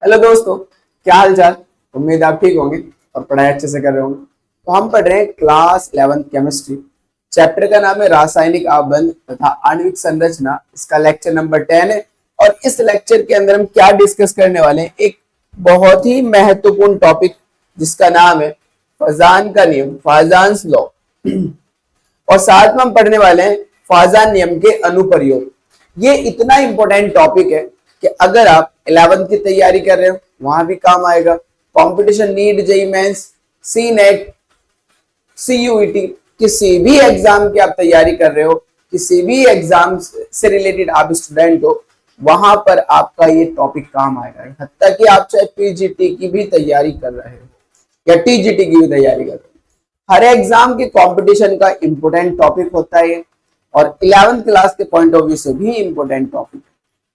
Hello दोस्तों, क्या हाल चाल। उम्मीद आप ठीक होंगे और पढ़ाई अच्छे से कर रहे होंगे। तो हम पढ़ रहे हैं क्लास 11 केमिस्ट्री। चैप्टर का नाम है रासायनिक आबंध तथा आणविक संरचना। इसका लेक्चर नंबर 10 है और इस लेक्चर के अंदर हम क्या डिस्कस करने वाले हैं, एक बहुत ही महत्वपूर्ण टॉपिक जिसका नाम है फाजान का नियम, फाजान्स लॉ। और साथ में हम पढ़ने वाले हैं फाजान नियम के अनुप्रयोग। ये इतना इंपॉर्टेंट टॉपिक है कि अगर आप 11th की तैयारी कर रहे हो वहां भी काम आएगा। कंपटीशन, नीट, जेईई मेंस, सी नेट, सीयूईटी, किसी भी एग्जाम की आप तैयारी कर रहे हो, किसी भी एग्जाम से रिलेटेड आप स्टूडेंट हो, वहां पर आपका ये टॉपिक काम आएगा। हत्ता कि आप चाहे पीजीटी की भी तैयारी कर रहे हो या टीजीटी की भी तैयारी कर रहे हो, हर एग्जाम के कंपटीशन का इंपॉर्टेंट टॉपिक होता है और 11th क्लास के पॉइंट ऑफ व्यू से भी इंपॉर्टेंट टॉपिक है।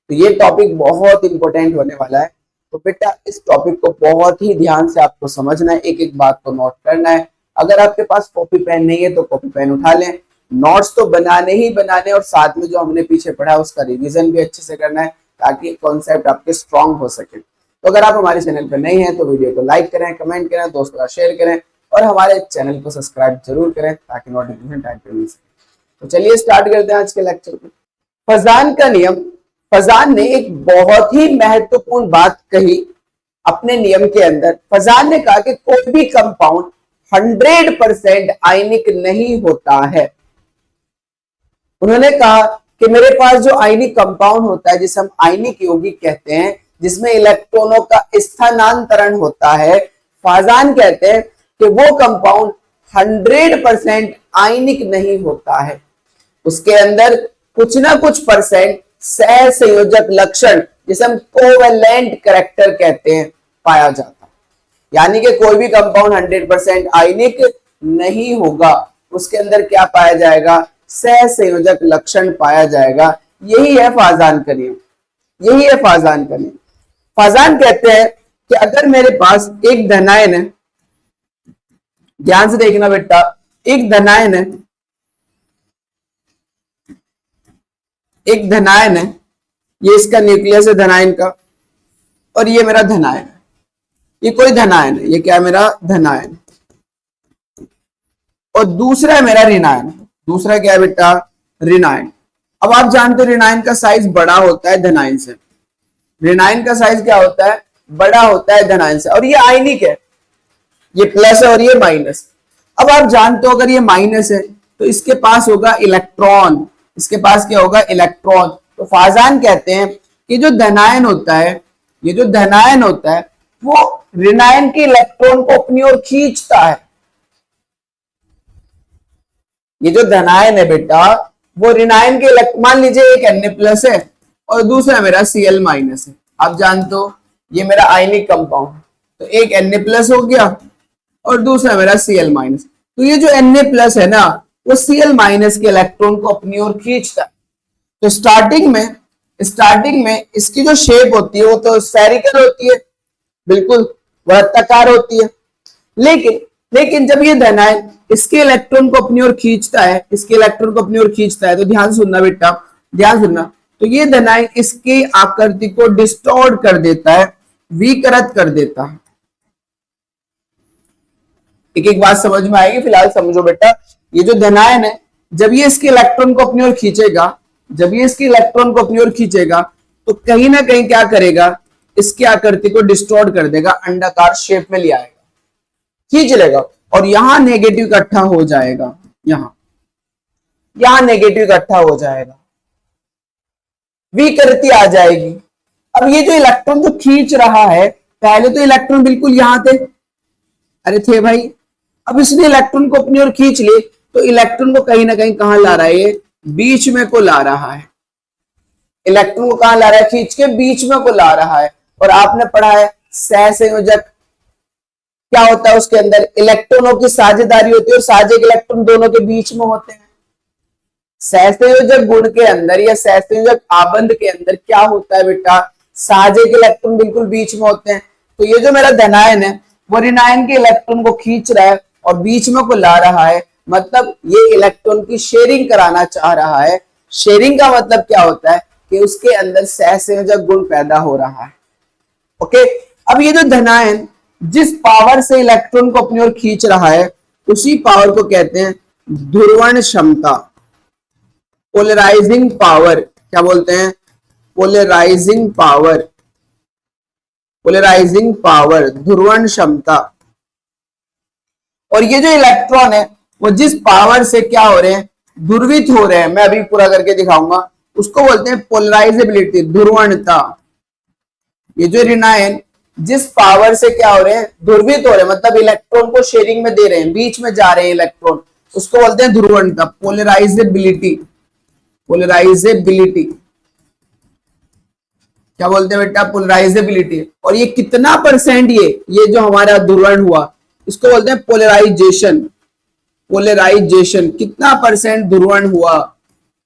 तो ये टॉपिक बहुत इंपॉर्टेंट होने वाला है। तो बेटा इस टॉपिक को बहुत ही ध्यान से आपको समझना है, एक एक बात को नोट करना है। अगर आपके पास कॉपी पेन नहीं है तो कॉपी पेन उठा लें। नोट्स तो बनाने ही बनाने और साथ में जो हमने पीछे पढ़ा उसका रिवीजन भी अच्छे से करना है ताकि कॉन्सेप्ट आपके स्ट्रांग हो सके। तो अगर आप हमारे चैनल पर नए हैं तो वीडियो को लाइक करें, कमेंट करें, दोस्तों का शेयर करें और हमारे चैनल को सब्सक्राइब जरूर करें ताकि नोटिफिकेशन टाइम पे मिल सके। तो चलिए स्टार्ट करते हैं आज के लेक्चर को। फाजान का नियम। फाजान ने एक बहुत ही महत्वपूर्ण बात कही अपने नियम के अंदर। फाजान ने कहा कि कोई भी कंपाउंड 100% आयनिक नहीं होता है। उन्होंने कहा कि मेरे पास जो आयनिक कंपाउंड होता है जिसे हम आयनिक यौगिक कहते हैं, जिसमें इलेक्ट्रॉनों का स्थानांतरण होता है, फाजान कहते हैं कि वो कंपाउंड 100% आयनिक नहीं होता है। उसके अंदर कुछ ना कुछ परसेंट सहसंयोजक लक्षण, जिसे हम कोवेलेंट कैरेक्टर कहते हैं, पाया जाता है। यानी कि कोई भी कंपाउंड 100% आयनिक नहीं होगा, उसके अंदर क्या पाया जाएगा, सहसंयोजक लक्षण पाया जाएगा। यही है फाजान का नियम, यही है फाजान का नियम। फाजान कहते हैं कि अगर मेरे पास एक धनायन है, ध्यान से देखना बेटा, एक धनायन है, एक धनायन है, ये इसका न्यूक्लियस है धनायन का, और ये मेरा धनायन है। ये कोई धनायन है, ये क्या है मेरा धनायन, और दूसरा है मेरा ऋणायन। दूसरा क्या है बेटा, ऋणायन। अब आप जानते हो ऋणायन का साइज बड़ा होता है धनायन से। ऋणायन का साइज क्या होता है, बड़ा होता है धनायन से, और ये आयनिक है, ये प्लस है और ये माइनस। अब आप जानते हो अगर ये माइनस है तो इसके पास होगा इलेक्ट्रॉन, इसके पास क्या होगा, इलेक्ट्रॉन। तो फाजान कहते हैं कि जो धनायन होता है, ये जो धनायन होता है वो ऋणायन के इलेक्ट्रॉन को अपनी ओर खींचता है। ये जो धनायन है बेटा वो ऋणायन के इलेक्ट्रॉन, मान लीजिए एक Na+ है और दूसरा मेरा Cl- है। आप जानते हो ये मेरा आयनिक कंपाउंड, तो एक Na+ हो गया और दूसरा मेरा Cl-। तो ये जो Na+ है ना वो Cl- के इलेक्ट्रॉन को अपनी ओर खींचता है। तो स्टार्टिंग में इसकी जो शेप होती है वो तो स्फेरिकल होती है, बिल्कुल वृत्ताकार होती है। लेकिन जब ये धनायन इसके इलेक्ट्रॉन को अपनी ओर खींचता है, इसके इलेक्ट्रॉन को अपनी ओर खींचता है, तो ध्यान सुनना बेटा, ध्यान सुनना। तो ये धनायन इसकी आकृति को डिस्टॉर्ट कर देता है, विकृत कर देता है। एक एक बात समझ में आएगी, फिलहाल समझो बेटा। ये जो धनायन है जब ये इसके इलेक्ट्रॉन को अपनी ओर खींचेगा, जब ये इसके इलेक्ट्रॉन को अपनी ओर खींचेगा तो कहीं ना कहीं क्या करेगा, इसकी आकृति को डिस्टॉर्ट कर देगा, अंडाकार शेप में ले आएगा, खींच लेगा, और यहां नेगेटिव इकट्ठा हो जाएगा, यहां नेगेटिव इकट्ठा हो जाएगा, विकृति आ जाएगी। अब ये जो इलेक्ट्रॉन जो खींच रहा है, पहले तो इलेक्ट्रॉन बिल्कुल यहां थे, अरे थे भाई, अब इसने इलेक्ट्रॉन को अपनी ओर खींच ले तो इलेक्ट्रॉन को कहीं ना कहीं कहां ला रहा है, ये बीच में को ला रहा है। इलेक्ट्रॉन को कहां ला रहा है, खींच के बीच में को ला रहा है। और आपने पढ़ा है सहसंयोजक क्या होता है, उसके अंदर इलेक्ट्रॉनों की साझेदारी होती है और साझे इलेक्ट्रॉन दोनों के बीच में होते हैं। सहसंयोजक गुण के अंदर या सहसंयोजक आबंध के अंदर क्या होता है बेटा, साझे के इलेक्ट्रॉन बिल्कुल बीच में होते हैं। तो ये जो मेरा धनायन है वो ऋणायन के इलेक्ट्रॉन को खींच रहा है और बीच में को ला रहा है, मतलब ये इलेक्ट्रॉन की शेयरिंग कराना चाह रहा है। शेयरिंग का मतलब क्या होता है कि उसके अंदर सहसंयोजक गुण पैदा हो रहा है। ओके, अब ये जो धनायन जिस पावर से इलेक्ट्रॉन को अपनी ओर खींच रहा है उसी पावर को कहते हैं ध्रुवण क्षमता, पोलराइजिंग पावर। क्या बोलते हैं? पोलराइजिंग पावर, पोलराइजिंग पावर, ध्रुवण क्षमता। और ये जो इलेक्ट्रॉन है वो जिस पावर से क्या हो रहे हैं, ध्रुवित हो रहे हैं, मैं अभी पूरा करके दिखाऊंगा, उसको बोलते हैं पोलराइजेबिलिटी, ध्रुवणता। ये जो ऋण आयन जिस पावर से क्या हो रहे हैं, ध्रुवित हो रहे हैं, मतलब इलेक्ट्रॉन को शेयरिंग में दे रहे हैं, बीच में जा रहे हैं इलेक्ट्रॉन, उसको बोलते हैं ध्रुवणता, पोलराइजेबिलिटी, पोलराइजेबिलिटी। क्या बोलते हैं बेटा? पोलराइजेबिलिटी। और ये कितना परसेंट, ये जो हमारा ध्रुवण हुआ इसको बोलते हैं पोलराइजेशन, पोलराइजेशन। कितना परसेंट ध्रुवण हुआ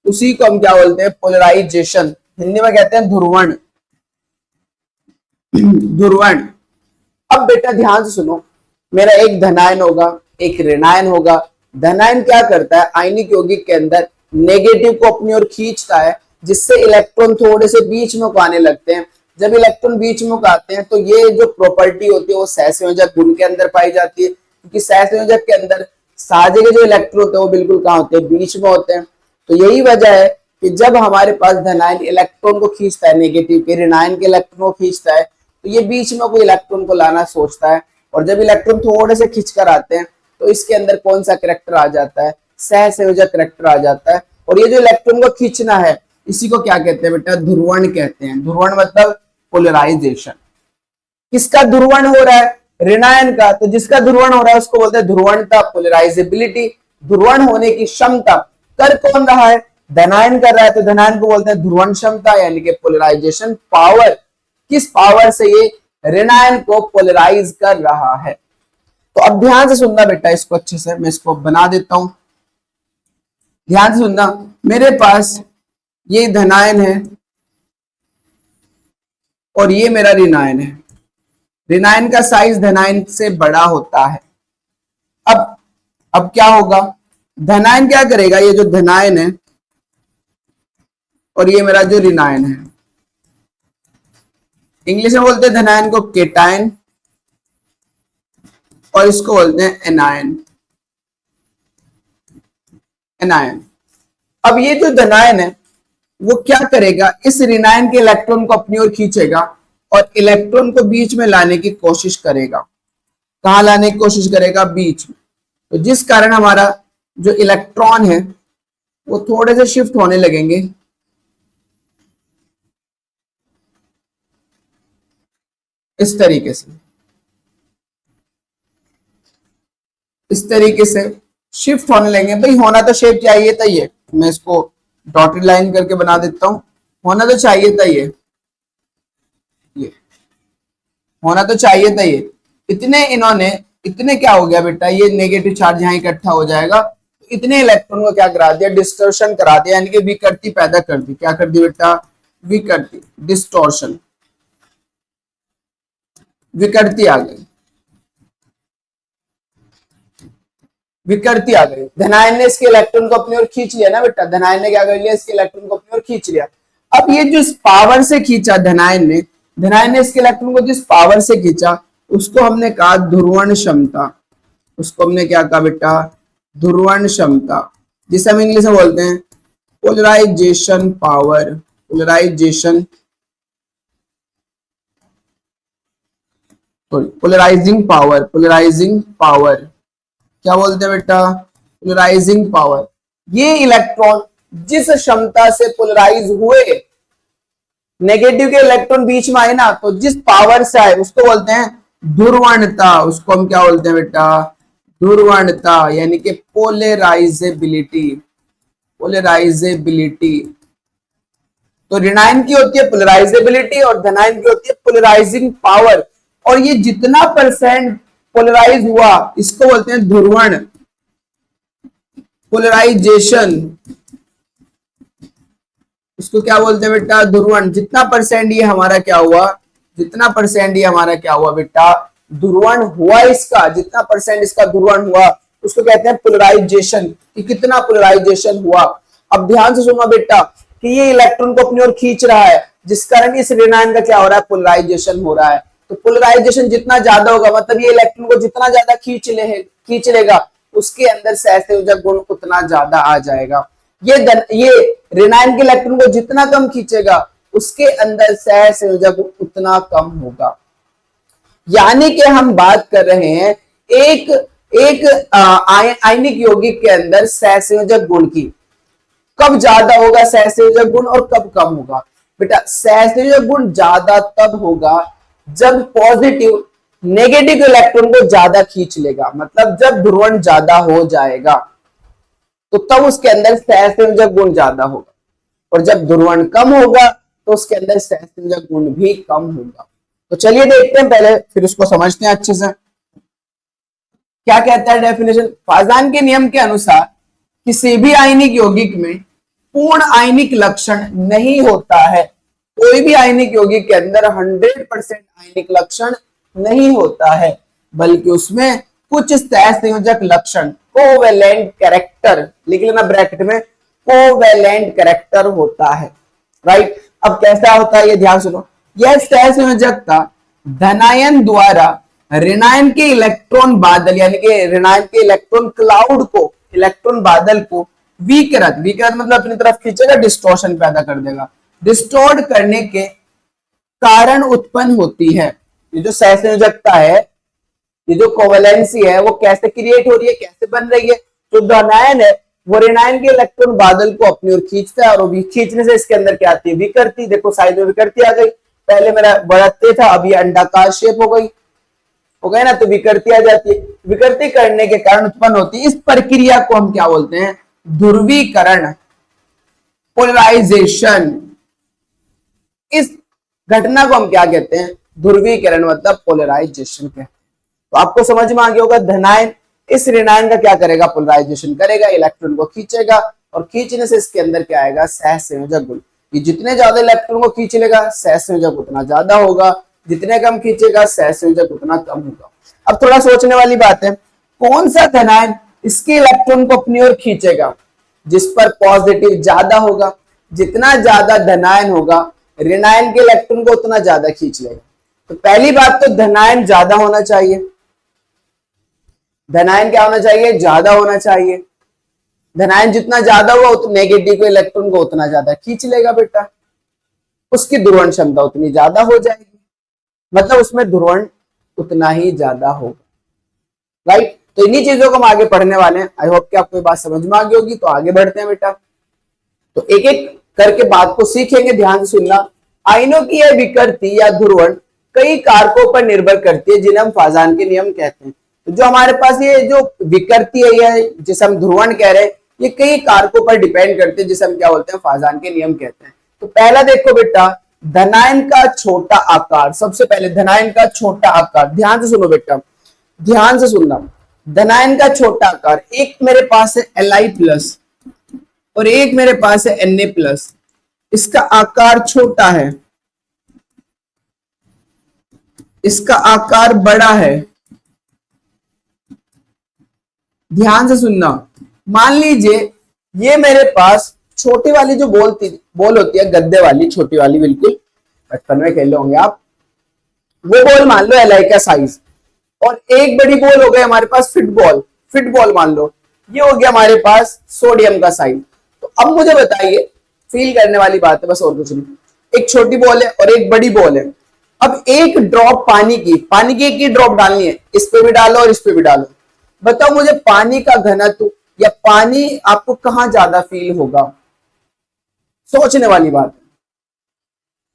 उसी को हम क्या बोलते हैं? पोलराइजेशन। हिंदी में कहते हैं ध्रुवण, ध्रुवण। अब बेटा ध्यान से सुनो, मेरा एक धनायन होगा, एक ऋणायन होगा। धनायन क्या करता है? आयनिक यौगिक के अंदर नेगेटिव को अपनी ओर खींचता है, जिससे इलेक्ट्रॉन थोड़े से बीच में आने लगते हैं। जब इलेक्ट्रॉन बीच में आते हैं तो ये जो प्रॉपर्टी होती है वो सहसंयोजक गुण के अंदर पाई जाती है, क्योंकि सहसंयोजक के अंदर साझे के जो इलेक्ट्रॉन होते हैं वो बिल्कुल कहाँ होते हैं? बीच में होते हैं। तो यही वजह है कि जब हमारे पास धनायन इलेक्ट्रॉन को खींचता है, नेगेटिव के ऋणायन के इलेक्ट्रॉन को खींचता है, तो ये बीच में कोई इलेक्ट्रॉन को लाना सोचता है। और जब इलेक्ट्रॉन थोड़े से खींचकर आते हैं तो इसके अंदर कौन सा करैक्टर आ जाता है? सहसंयोजक करैक्टर आ जाता है। और ये जो इलेक्ट्रॉन को खींचना है इसी को क्या कहते हैं बेटा? ध्रुवण कहते हैं। ध्रुवण मतलब पोलराइजेशन। किसका ध्रुवण हो रहा है? ऋणायन का। तो जिसका ध्रुवण हो रहा है उसको बोलते हैं ध्रुवणता, पोलराइजेबिलिटी, ध्रुवण होने की क्षमता। कर कौन रहा है? धनायन कर रहा है, तो धनायन को बोलते हैं ध्रुवण क्षमता, यानी कि पोलराइजेशन पावर। किस पावर से? ये ऋणायन को पोलराइज कर रहा है। तो अब ध्यान से सुनना बेटा इसको अच्छे से, मैं इसको बना देता हूं, ध्यान से सुनना। मेरे पास ये धनायन है और ये मेरा ऋणायन है। ऋणायन का साइज धनायन से बड़ा होता है। अब क्या होगा? धनायन क्या करेगा? ये जो धनायन है और ये मेरा जो ऋणायन है, इंग्लिश में बोलते हैं धनायन को केटायन और इसको बोलते हैं एनायन, एनायन। अब ये जो धनायन है वो क्या करेगा? इस ऋणायन के इलेक्ट्रॉन को अपनी ओर खींचेगा और इलेक्ट्रॉन को बीच में लाने की कोशिश करेगा। कहां लाने की कोशिश करेगा? बीच में। तो जिस कारण हमारा जो इलेक्ट्रॉन है वो थोड़े से शिफ्ट होने लगेंगे, इस तरीके से, इस तरीके से शिफ्ट होने लगेंगे। भाई होना तो शेप चाहिए था ये, मैं इसको डॉटेड लाइन करके बना देता हूं। होना तो चाहिए था ये होना तो चाहिए था ये। इतने क्या हो गया बेटा? ये नेगेटिव चार्ज यहाँ इकट्ठा हो जाएगा, इतने इलेक्ट्रॉन को क्या करा दिया? डिस्टॉर्शन करा दिया, यानी कि विकृति पैदा कर दी। क्या कर दी बेटा? विकृति, डिस्टॉर्शन, विकृति आ गई, विकृति आ गई। धनायन ने इसके इलेक्ट्रॉन को अपनी ओर खींच लिया ना बेटा, धनायन ने क्या कर लिया? इसके इलेक्ट्रॉन को अपनी ओर खींच लिया। अब ये जो पावर से खींचा धनायन ने इसके इलेक्ट्रॉन को जिस पावर से खींचा उसको हमने कहा ध्रुवण क्षमता। उसको हमने क्या कहा बेटा? ध्रुवण क्षमता, जिसे हम इंग्लिश में बोलते हैं polarization power, polarization, polarizing power, polarizing power. क्या बोलते हैं बेटा? Polarising power. ये इलेक्ट्रॉन जिस क्षमता से पोलराइज हुए, नेगेटिव के इलेक्ट्रॉन बीच में आए ना, तो जिस पावर से आए उसको बोलते हैं ध्रुवणता। उसको हम क्या बोलते हैं बेटा? ध्रुवणता, यानी कि पोलराइजेबिलिटी, पोलराइजेबिलिटी। तो ऋणायन की होती है पोलराइजेबिलिटी और धनायन की होती है पोलराइजिंग पावर। और ये जितना परसेंट पोलराइज हुआ इसको बोलते हैं ध्रुवण, पोलराइजेशन। इसको क्या बोलते हैं बेटा? ध्रुवण। जितना परसेंट ये हमारा क्या हुआ? जितना परसेंट ये हमारा क्या हुआ बेटा? ध्रुवण हुआ इसका, जितना परसेंट इसका ध्रुवण हुआ उसको कहते हैं पोलराइजेशन, कि कितना पोलराइजेशन हुआ। अब ध्यान से सुनो बेटा कि ये इलेक्ट्रॉन को अपनी ओर खींच रहा है जिस कारण इस ऋणायन का क्या हो रहा है, पोलराइजेशन हो रहा है। तो पोलराइजेशन जितना ज्यादा होगा मतलब ये इलेक्ट्रॉन को जितना ज्यादा खींच लेगा उसके अंदर सहसंयोजक गुण उतना ज्यादा आ जाएगा। ये ऋणायन के इलेक्ट्रॉन को जितना कम खींचेगा उसके अंदर सहसंयोजक गुण उतना कम होगा। यानी कि हम बात कर रहे हैं एक आयनिक यौगिक के अंदर सहसंयोजक गुण की, कब ज्यादा होगा सहसंयोजक गुण और कब कम होगा। बेटा सहसंयोजक गुण ज्यादा तब होगा जब पॉजिटिव नेगेटिव इलेक्ट्रॉन को ज्यादा खींच लेगा, मतलब जब ध्रुवण ज्यादा हो जाएगा तो तब उसके अंदर सहसंयोजक गुण ज्यादा होगा, और जब ध्रुवण कम होगा तो उसके अंदर सहसंयोजक गुण भी कम होगा। तो चलिए देखते हैं पहले, फिर उसको समझते हैं अच्छे से। क्या कहता है डेफिनेशन, फाजान के नियम के अनुसार किसी भी आयनिक यौगिक में पूर्ण आयनिक लक्षण नहीं होता है। कोई भी आयनिक यौगिक के अंदर 100% आयनिक लक्षण नहीं होता है, बल्कि उसमें कुछ सहसंयोजक लक्षण कोवेलेंट कैरेक्टर, लिख लेना ब्रैकेट में, कोवेलेंट कैरेक्टर होता है। राइट, अब कैसा होता है ये ध्यान सुनो। यह सहसंयोजकता धनायन द्वारा ऋणायन के इलेक्ट्रॉन बादल, यानी कि ऋणायन के इलेक्ट्रॉन क्लाउड को, इलेक्ट्रॉन बादल को विकिरत मतलब अपनी तरफ खींचेगा, डिस्टॉर्शन पैदा कर देगा, डिस्टॉर्ट करने के कारण उत्पन्न होती है। ये जो सहसंयोजकता है, ये जो कोवेलेंसी है, वो कैसे क्रिएट हो रही है, कैसे बन रही है। जो धनायन है वो ऋणायन के इलेक्ट्रॉन बादल को अपनी ओर खींचता है, और वो खींचने से इसके अंदर क्या आती है, विकृति। देखो साइड में विकृति आ गई, पहले मेरा बढ़ते था, अभी अंडाकार शेप हो गई ना, तो विकृति आ जाती है। विकृति करने के कारण उत्पन्न होती है, इस प्रक्रिया को हम क्या बोलते हैं, ध्रुवीकरण, पोलराइजेशन। इस घटना को हम क्या कहते हैं, ध्रुवीकरण मतलब पोलराइजेशन कहते हैं। तो आपको समझ में आ गया होगा, धनायन इस ऋणायन का क्या करेगा, पोलराइजेशन करेगा, इलेक्ट्रॉन को खींचेगा, और खींचने से इसके अंदर क्या आएगा, सहसंयोजक गुण। ये जितने ज्यादा इलेक्ट्रॉन को खींच लेगा सहसंयोजक उतना ज्यादा होगा, जितने कम खींचेगा सहसंयोजक उतना कम होगा। अब थोड़ा सोचने वाली बात है, कौन सा धनायन इसके इलेक्ट्रॉन को अपनी ओर खींचेगा, जिस पर पॉजिटिव ज्यादा होगा। जितना ज्यादा धनायन होगा ऋणायन के इलेक्ट्रॉन को उतना ज्यादा खींच लेगा। तो पहली बात तो धनायन ज्यादा होना चाहिए, धनायन क्या होना चाहिए, ज्यादा होना चाहिए। धनायन जितना ज्यादा होगा उतना नेगेटिव के इलेक्ट्रॉन को उतना ज्यादा खींच लेगा बेटा, उसकी ध्रुवण क्षमता उतनी ज्यादा हो जाएगी, मतलब उसमें ध्रुवण उतना ही ज्यादा होगा। राइट, तो इन्हीं चीजों को हम आगे पढ़ने वाले हैं। आई होप कि आपको ये बात समझ में आ गई होगी। तो आगे बढ़ते हैं बेटा, तो एक एक करके बात को सीखेंगे, ध्यान से सुनना। आयनों की यह विकृति या ध्रुवण कई कारकों पर निर्भर करती है, जिन्हें हम फाजान के नियम कहते हैं। तो जो हमारे पास ये जो विकृति है, यह जिसे हम ध्रुवण कह रहे हैं, ये कई कारकों पर डिपेंड करते हैं, जिसे हम क्या बोलते हैं, फाजान के नियम कहते हैं। तो पहला देखो बेटा, धनायन का छोटा आकार। सबसे पहले धनायन का छोटा आकार, ध्यान से सुनो बेटा, ध्यान से सुनना। धनायन का छोटा आकार, एक मेरे पास है Li+ और एक मेरे पास है Na+। इसका आकार छोटा है, इसका आकार बड़ा है। ध्यान से सुनना। मान लीजिए ये मेरे पास छोटी वाली जो बॉल होती है, गद्दे वाली छोटी वाली, बिल्कुल बचपन में खेले होंगे आप, वो बॉल मान लो Li का साइज, और एक बड़ी बॉल हो गई हमारे पास फिटबॉल मान लो, ये हो गया हमारे पास सोडियम का साइज। तो अब मुझे बताइए, फील करने वाली बात है बस, और कुछ नहीं। एक छोटी बॉल है और एक बड़ी बॉल है। अब एक ड्रॉप पानी की एक ही ड्रॉप डालनी है, इस पे भी डालो और इस पे भी डालो। बताओ मुझे पानी का घनत्व या पानी आपको कहां ज्यादा फील होगा, सोचने वाली बात है।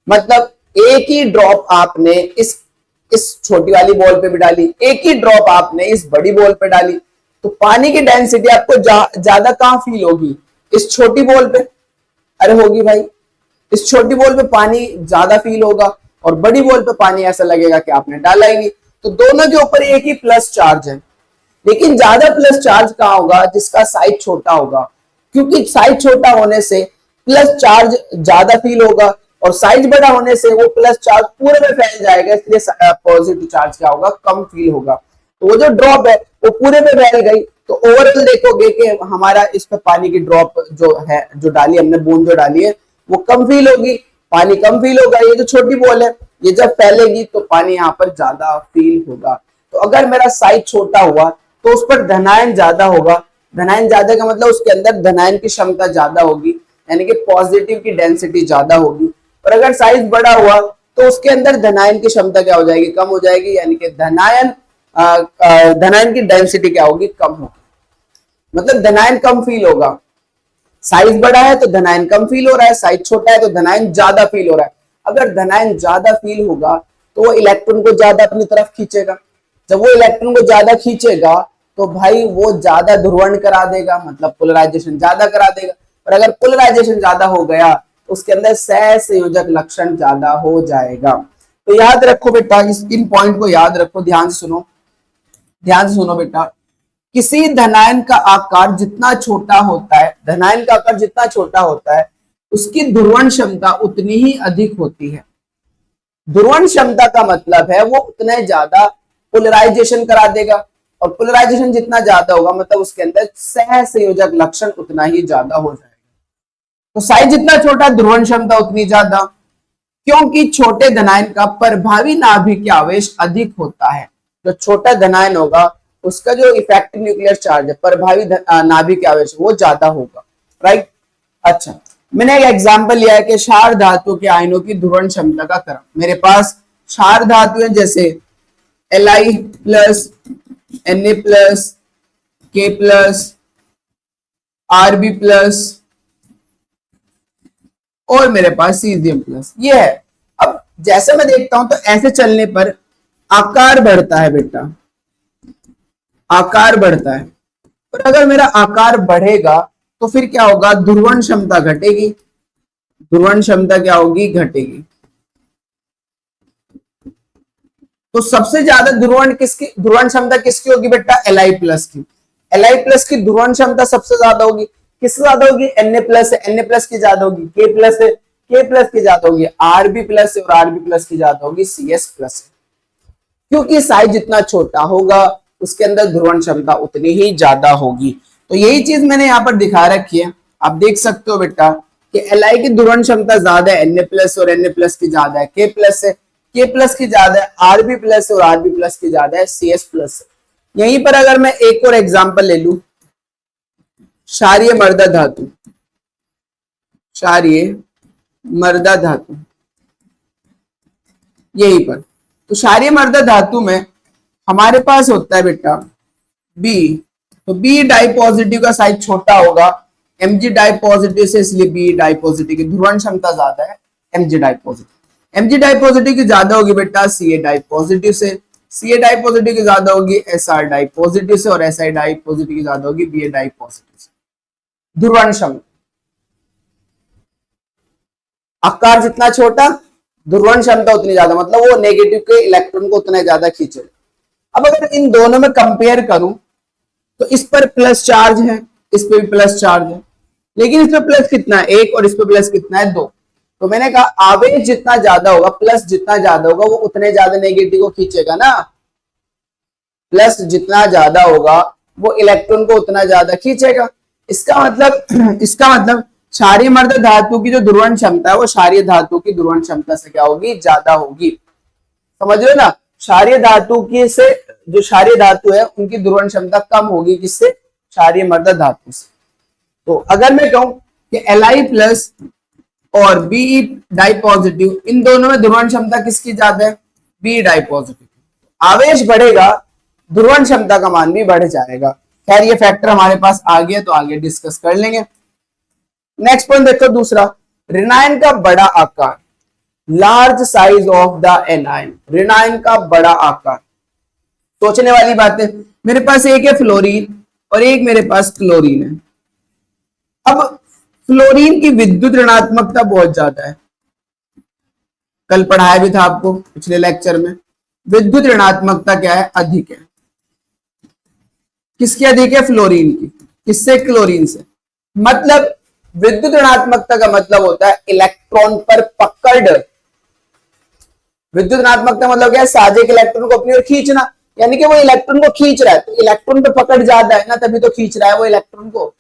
मतलब एक ही ड्रॉप आपने इस छोटी वाली बॉल पे भी डाली, एक ही ड्रॉप आपने इस बड़ी बॉल पे डाली, तो पानी की डेंसिटी आपको ज्यादा कहां फील होगी, इस छोटी बॉल पे। अरे होगी भाई, इस छोटी बॉल पे पानी ज्यादा फील होगा, और बड़ी बॉल पे पानी ऐसा लगेगा कि आपने डाला ही नहीं। तो दोनों के ऊपर एक ही प्लस चार्ज है, लेकिन ज्यादा प्लस चार्ज कहां होगा, जिसका साइज छोटा होगा, क्योंकि साइज छोटा होने से प्लस चार्ज ज्यादा फील होगा, और साइज बड़ा होने से वो प्लस चार्ज पूरे में फैल जाएगा, इसलिए पॉजिटिव चार्ज क्या होगा, कम फील होगा। तो वो जो ड्रॉप है वो पूरे में फैल गई, तो ओवरऑल देखोगे कि हमारा इस पे पानी की ड्रॉप जो है, जो डाली हमने, बूंद जो डाली है, वो कम फील होगी। पानी कम फील होगा। ये जो छोटी बॉल है ये जब फैलेगी तो पानी यहाँ पर ज्यादा फील होगा। तो अगर मेरा साइज छोटा हुआ तो उस पर धनायन ज्यादा होगा। धनायन ज्यादा का मतलब उसके अंदर धनायन की क्षमता ज्यादा होगी, यानी कि पॉजिटिव की डेंसिटी ज्यादा होगी। और अगर साइज बड़ा हुआ तो उसके अंदर धनायन की क्षमता क्या हो जाएगी, कम हो जाएगी, यानी कि धनायन की डेंसिटी क्या होगी, कम होगी। मतलब धनायन कम फील होगा। साइज बड़ा है तो धनायन कम फील हो रहा है, साइज छोटा है तो धनायन ज्यादा फील हो रहा है। अगर धनायन ज्यादा फील होगा तो वो इलेक्ट्रॉन को ज्यादा अपनी तरफ खींचेगा। जब वो इलेक्ट्रॉन को ज्यादा खींचेगा तो भाई वो ज्यादा ध्रुवण करा देगा, मतलब पोलराइजेशन ज्यादा करा देगा। और अगर पोलराइजेशन ज्यादा हो गया तो उसके अंदर सहसंयोजक लक्षण ज्यादा हो जाएगा। तो याद रखो बेटा, इन पॉइंट को याद रखो, ध्यान से सुनो, ध्यान से सुनो बेटा। किसी धनायन का आकार जितना छोटा होता है, धनायन का आकार जितना छोटा होता है उसकी ध्रुवण क्षमता उतनी ही अधिक होती है। ध्रुवण क्षमता का मतलब है वो उतने ज्यादा पोलराइजेशन करा देगा, और पोलराइजेशन जितना ज्यादा होगा मतलब उसके अंदर सहसंयोजक लक्षण उतना ही ज्यादा हो जाएगा। तो साइज जितना छोटा ध्रुवण क्षमता उतनी ज्यादा, क्योंकि छोटे धनायन का प्रभावी नाभिक आवेश अधिक होता है। जो छोटा धनायन होगा उसका जो इफेक्टिव न्यूक्लियर चार्ज है, प्रभावी नाभिक आवेश, वो ज्यादा होगा, राइट। अच्छा, मैंने एक एग्जांपल लिया है कि क्षार धातु के आयनों की ध्रुवण क्षमता का क्रम। मेरे पास क्षार धातु है जैसे Li plus, Na plus, K plus, Rb plus और मेरे पास सीजियम प्लस, ये है। अब जैसे मैं देखता हूं तो ऐसे चलने पर आकार बढ़ता है बेटा, आकार बढ़ता है। और अगर मेरा आकार बढ़ेगा तो फिर क्या होगा, ध्रुवण क्षमता घटेगी। ध्रुवण क्षमता क्या होगी, घटेगी। तो सबसे ज्यादा ध्रुवण क्षमता किसकी होगी बेटा, Li प्लस की। Li प्लस की ध्रुवण क्षमता सबसे ज्यादा होगी। किससे ज्यादा होगी, Na प्लस है, Na प्लस की ज्यादा होगी। K प्लस है, K प्लस की ज्यादा होगी। Rb प्लस है और Rb प्लस की ज्यादा होगी। Cs प्लस है। क्योंकि साइज जितना छोटा होगा उसके अंदर ध्रुवण क्षमता उतनी ही ज्यादा होगी। तो यही चीज मैंने यहाँ पर दिखा रखी है, आप देख सकते हो बेटा कि Li की ध्रुवण क्षमता ज्यादा है, Na प्लस और Na प्लस की ज्यादा है, K प्लस है, K प्लस की ज्यादा है, Rb प्लस और Rb प्लस की ज्यादा है, Cs प्लस है। यहीं पर अगर मैं एक और एग्जांपल ले लूं, क्षारीय मर्दा धातु, क्षारीय मर्दा धातु, यहीं पर। तो क्षारीय मर्दा धातु में हमारे पास होता है बेटा B, तो B डाई पॉजिटिव का साइज छोटा होगा Mg डाई पॉजिटिव से, इसलिए B डाई पॉजिटिव की ध्रुवण क्षमता ज्यादा है Mg di positive. Mg di positive की ज्यादा होगी बेटा Ca डाई पॉजिटिव से, Ca डाई पॉजिटिव की ज्यादा होगी Sr डाई पॉजिटिव से, और Si डाई पॉजिटिव की ज्यादा होगी Ba डाई पॉजिटिव से। ध्रुवण क्षमता, आकार जितना छोटा ध्रुवण क्षमता उतनी ज्यादा, मतलब वो नेगेटिव के इलेक्ट्रॉन को उतना ज्यादा खींचेगा। अब अगर इन दोनों में कंपेयर करूं तो इस पर प्लस चार्ज है, इस पे भी प्लस चार्ज है, लेकिन इस पे प्लस कितना है, 1, और इस पे प्लस कितना है, 2। तो मैंने कहा आवेश जितना ज्यादा होगा, प्लस जितना ज्यादा होगा, वो उतने ज्यादा नेगेटिव को खींचेगा ना। प्लस जितना ज्यादा होगा वो इलेक्ट्रॉन को उतना ज्यादा खींचेगा। इसका मतलब क्षारीय मर्द धातु की जो ध्रुवण क्षमता है वो क्षारीय धातु की ध्रुवण क्षमता से क्या होगी, ज्यादा होगी। समझ रहे हो ना, क्षारीय धातु की से जो क्षारीय धातु है उनकी ध्रुवण क्षमता कम होगी, किससे, क्षारीय मर्द धातु से। तो अगर मैं कहूं कि Li प्लस और Be डाई पॉजिटिव, इन दोनों में ध्रुवण क्षमता किसकी ज्यादा है, B डाई पॉजिटिव। आवेश बढ़ेगा, ध्रुवण क्षमता का मान भी बढ़ जाएगा। खैर ये फैक्टर हमारे पास आ गया तो आगे डिस्कस कर लेंगे। नेक्स्ट पॉइंट देखो, दूसरा, ऋणायन का बड़ा आकार, large size of the anion. ऋणायन का बड़ा आकार, सोचने वाली बात है। मेरे पास एक है फ्लोरीन और एक मेरे पास क्लोरीन है। अब फ्लोरीन की विद्युत ऋणात्मकता बहुत ज्यादा है, कल पढ़ाया भी था आपको पिछले लेक्चर में। विद्युत ऋणात्मकता क्या है, अधिक है। किसकी अधिक है, फ्लोरीन की। किससे, क्लोरीन से। मतलब विद्युत ऋणात्मकता का मतलब होता है इलेक्ट्रॉन पर पकड़। विद्युत ऋणात्मकता मतलब क्या है, साझे के इलेक्ट्रॉन को अपनी ओर खींचना, यानी कि वो इलेक्ट्रॉन को खींच रहा है, तो इलेक्ट्रॉन पे पकड़ ज्यादा है ना, तभी तो खींच रहा है वो इलेक्ट्रॉन को।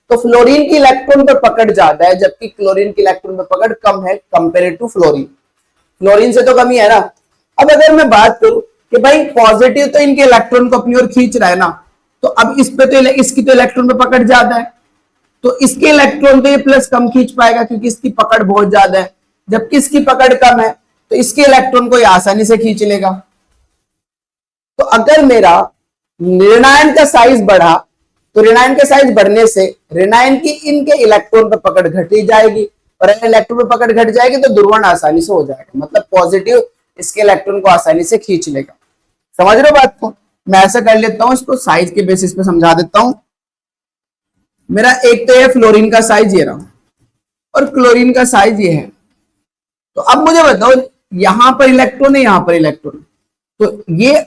तो फ्लोरीन की इलेक्ट्रॉन पर पकड़ ज्यादा है जबकि क्लोरीन की इलेक्ट्रॉन पर पकड़ कम है कंपेयर टू फ्लोरीन। फ्लोरीन से तो कम ही है ना। अब अगर मैं बात करूं कि भाई पॉजिटिव तो इनके इलेक्ट्रॉन को अपनी ओर खींच रहा है ना, तो अब इस पे तो इसकी तो इलेक्ट्रॉन पे पकड़ ज्यादा है, तो इसके इलेक्ट्रॉन तो ये प्लस कम खींच पाएगा क्योंकि इसकी पकड़ बहुत ज्यादा है, जबकि इसकी पकड़ कम है तो इसके इलेक्ट्रॉन को ये आसानी से खींच लेगा। तो अगर मेरा ऋणायन का साइज बढ़ा तो ऋणायन के साइज बढ़ने से ऋणायन की इनके इलेक्ट्रॉन पर पकड़ घटी जाएगी, और अगर इलेक्ट्रॉन पर पकड़ घट जाएगी तो ध्रुवण आसानी से हो जाएगा, मतलब पॉजिटिव इसके इलेक्ट्रॉन को आसानी से खींच लेगा। समझ रहे हो बात को? मैं ऐसा कर लेता हूं, इसको साइज के बेसिस पे समझा देता हूं। मेरा एक तो ये फ्लोरीन का साइज ये रहा और क्लोरीन का साइज ये है। तो अब मुझे बताओ यहां पर इलेक्ट्रॉन है, यहां पर इलेक्ट्रॉन, तो ये